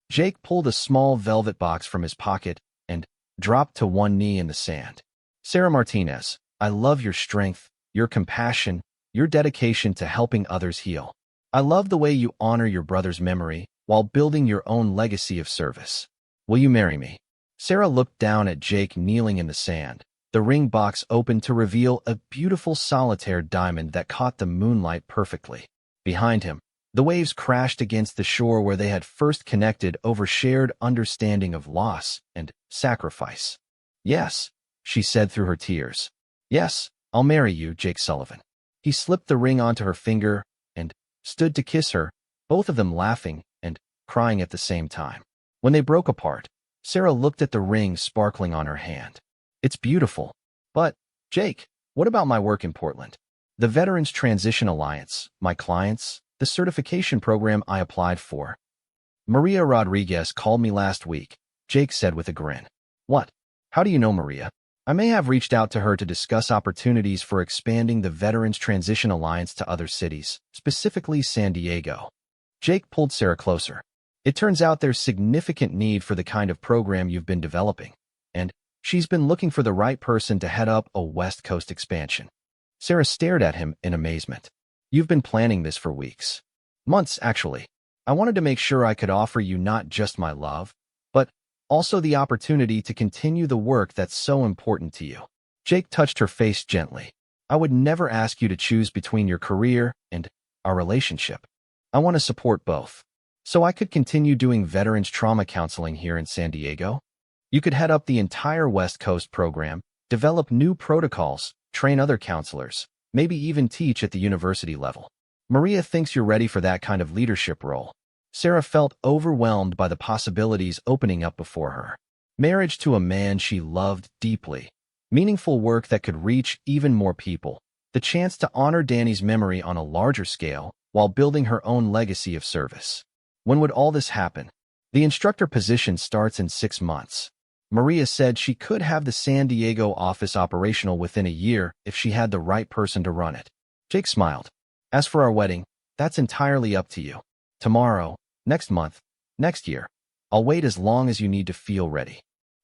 S1: Jake pulled a small velvet box from his pocket and dropped to one knee in the sand. "Sarah Martinez, I love your strength, your compassion, your dedication to helping others heal. I love the way you honor your brother's memory while building your own legacy of service. Will you marry me?" Sarah looked down at Jake kneeling in the sand. The ring box opened to reveal a beautiful solitaire diamond that caught the moonlight perfectly. Behind him, the waves crashed against the shore where they had first connected over shared understanding of loss and sacrifice. "Yes," she said through her tears. "Yes, I'll marry you, Jake Sullivan." He slipped the ring onto her finger and stood to kiss her, both of them laughing and crying at the same time. When they broke apart, Sarah looked at the ring sparkling on her hand. "It's beautiful. But, Jake, what about my work in Portland? The Veterans Transition Alliance, my clients, the certification program I applied for." "Maria Rodriguez called me last week," Jake said with a grin. "What? How do you know Maria?" "I may have reached out to her to discuss opportunities for expanding the Veterans Transition Alliance to other cities, specifically San Diego." Jake pulled Sarah closer. "It turns out there's significant need for the kind of program you've been developing, and she's been looking for the right person to head up a West Coast expansion." Sarah stared at him in amazement. "You've been planning this for weeks." "Months, actually. I wanted to make sure I could offer you not just my love, but also the opportunity to continue the work that's so important to you." Jake touched her face gently. "I would never ask you to choose between your career and our relationship. I want to support both. So I could continue doing veterans trauma counseling here in San Diego. You could head up the entire West Coast program, develop new protocols, train other counselors, maybe even teach at the university level. Maria thinks you're ready for that kind of leadership role." Sarah felt overwhelmed by the possibilities opening up before her. Marriage to a man she loved deeply, meaningful work that could reach even more people, the chance to honor Danny's memory on a larger scale while building her own legacy of service. When would all this happen? "The instructor position starts in 6 months. Maria said she could have the San Diego office operational within a year if she had the right person to run it." Jake smiled. "As for our wedding, that's entirely up to you. Tomorrow, next month, next year. I'll wait as long as you need to feel ready."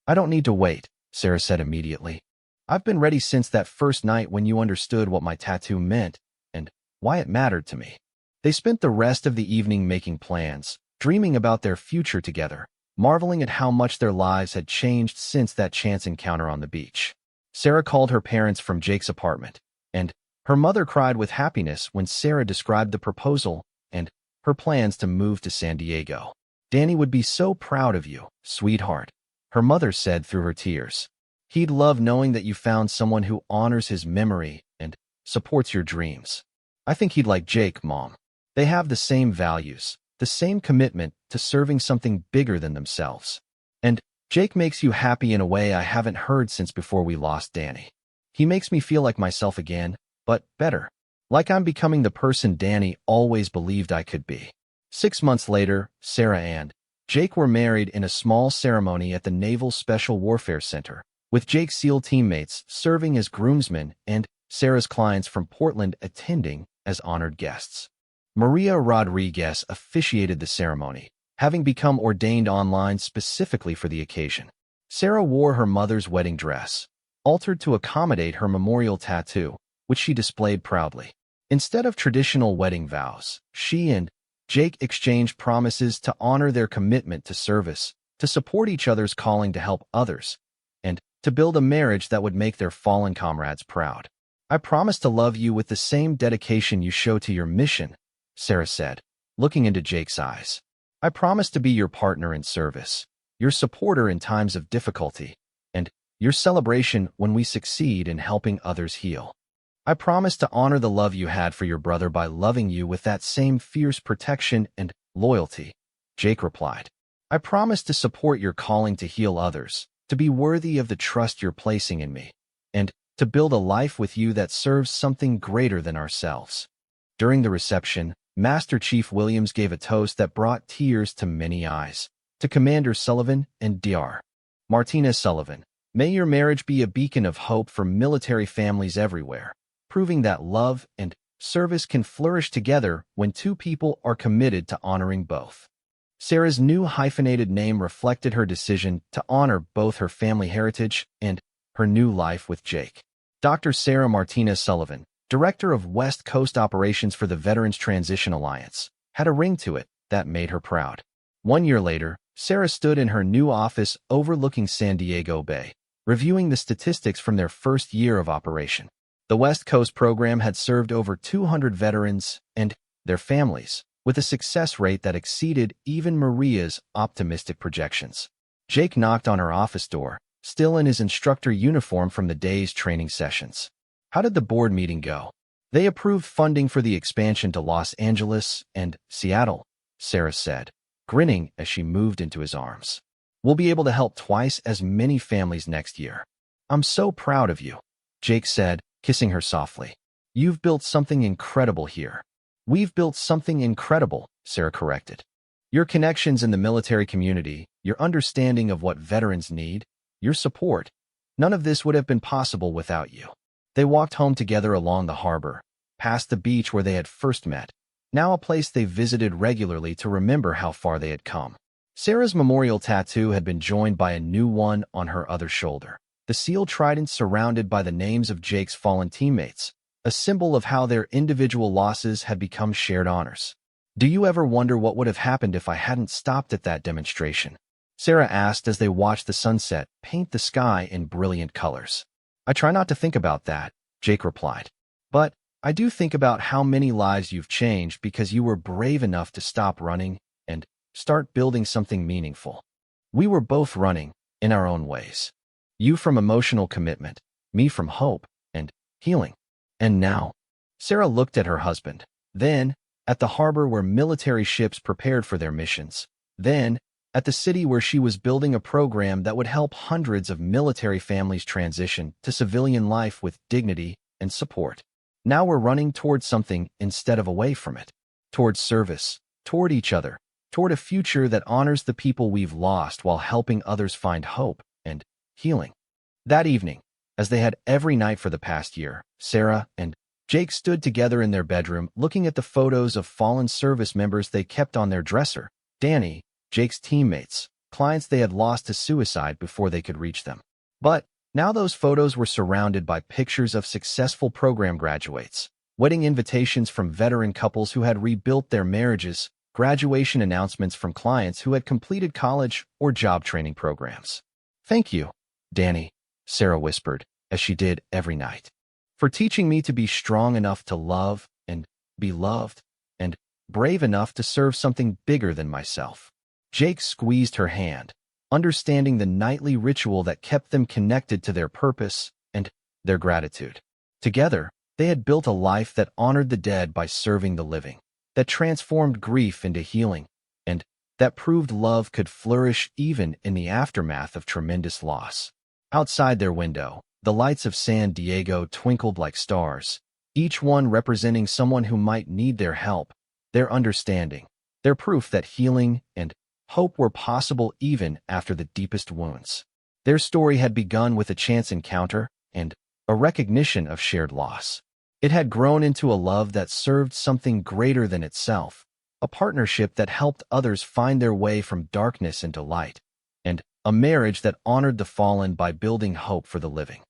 S1: "I don't need to wait," Sarah said immediately. "I've been ready since that first night when you understood what my tattoo meant and why it mattered to me." They spent the rest of the evening making plans, dreaming about their future together, marveling at how much their lives had changed since that chance encounter on the beach. Sarah called her parents from Jake's apartment, and her mother cried with happiness when Sarah described the proposal and her plans to move to San Diego. "Danny would be so proud of you, sweetheart," her mother said through her tears. "He'd love knowing that you found someone who honors his memory and supports your dreams. I think he'd like Jake, Mom. They have the same values, the same commitment to serving something bigger than themselves. And Jake makes you happy in a way I haven't heard since before we lost Danny. He makes me feel like myself again, but better. Like I'm becoming the person Danny always believed I could be." 6 months later, Sarah and Jake were married in a small ceremony at the Naval Special Warfare Center, with Jake's SEAL teammates serving as groomsmen and Sarah's clients from Portland attending as honored guests. Maria Rodriguez officiated the ceremony, having become ordained online specifically for the occasion. Sarah wore her mother's wedding dress, altered to accommodate her memorial tattoo, which she displayed proudly. Instead of traditional wedding vows, she and Jake exchanged promises to honor their commitment to service, to support each other's calling to help others, and to build a marriage that would make their fallen comrades proud. "I promise to love you with the same dedication you show to your mission," Sarah said, looking into Jake's eyes. "I promise to be your partner in service, your supporter in times of difficulty, and your celebration when we succeed in helping others heal. I promise to honor the love you had for your brother by loving you with that same fierce protection and loyalty," Jake replied. "I promise to support your calling to heal others, to be worthy of the trust you're placing in me, and to build a life with you that serves something greater than ourselves." During the reception, Master Chief Williams gave a toast that brought tears to many eyes. To Commander Sullivan and Dr. Martinez Sullivan, "May your marriage be a beacon of hope for military families everywhere, proving that love and service can flourish together when two people are committed to honoring both." Sarah's new hyphenated name reflected her decision to honor both her family heritage and her new life with Jake. Dr. Sarah Martinez Sullivan, Director of West Coast Operations for the Veterans Transition Alliance, had a ring to it that made her proud. 1 year later, Sarah stood in her new office overlooking San Diego Bay, reviewing the statistics from their first year of operation. The West Coast program had served over 200 veterans and their families, with a success rate that exceeded even Maria's optimistic projections. Jake knocked on her office door, still in his instructor uniform from the day's training sessions. "How did the board meeting go?" "They approved funding for the expansion to Los Angeles and Seattle," Sarah said, grinning as she moved into his arms. "We'll be able to help twice as many families next year." "I'm so proud of you," Jake said, kissing her softly. "You've built something incredible here." "We've built something incredible," Sarah corrected. "Your connections in the military community, your understanding of what veterans need, your support, none of this would have been possible without you." They walked home together along the harbor, past the beach where they had first met, now a place they visited regularly to remember how far they had come. Sarah's memorial tattoo had been joined by a new one on her other shoulder, the SEAL trident surrounded by the names of Jake's fallen teammates, a symbol of how their individual losses had become shared honors. "Do you ever wonder what would have happened if I hadn't stopped at that demonstration?" Sarah asked as they watched the sunset paint the sky in brilliant colors. "I try not to think about that," Jake replied. "But I do think about how many lives you've changed because you were brave enough to stop running and start building something meaningful. We were both running, in our own ways. You from emotional commitment, me from hope and healing. And now," Sarah looked at her husband, then at the harbor where military ships prepared for their missions, then at the city where she was building a program that would help hundreds of military families transition to civilian life with dignity and support. Now we're running toward something instead of away from it, toward service, toward each other, toward a future that honors the people we've lost while helping others find hope and healing. That evening, as they had every night for the past year, Sarah and Jake stood together in their bedroom looking at the photos of fallen service members they kept on their dresser. Danny, Jake's teammates, clients they had lost to suicide before they could reach them. But now those photos were surrounded by pictures of successful program graduates, wedding invitations from veteran couples who had rebuilt their marriages, graduation announcements from clients who had completed college or job training programs. "Thank you, Danny," Sarah whispered, as she did every night. For teaching me to be strong enough to love and be loved, and brave enough to serve something bigger than myself. Jake squeezed her hand, understanding the nightly ritual that kept them connected to their purpose and their gratitude. Together, they had built a life that honored the dead by serving the living, that transformed grief into healing, and that proved love could flourish even in the aftermath of tremendous loss. Outside their window, the lights of San Diego twinkled like stars, each one representing someone who might need their help, their understanding, their proof that healing and hope were possible even after the deepest wounds. Their story had begun with a chance encounter and a recognition of shared loss. It had grown into a love that served something greater than itself, a partnership that helped others find their way from darkness into light, and a marriage that honored the fallen by building hope for the living.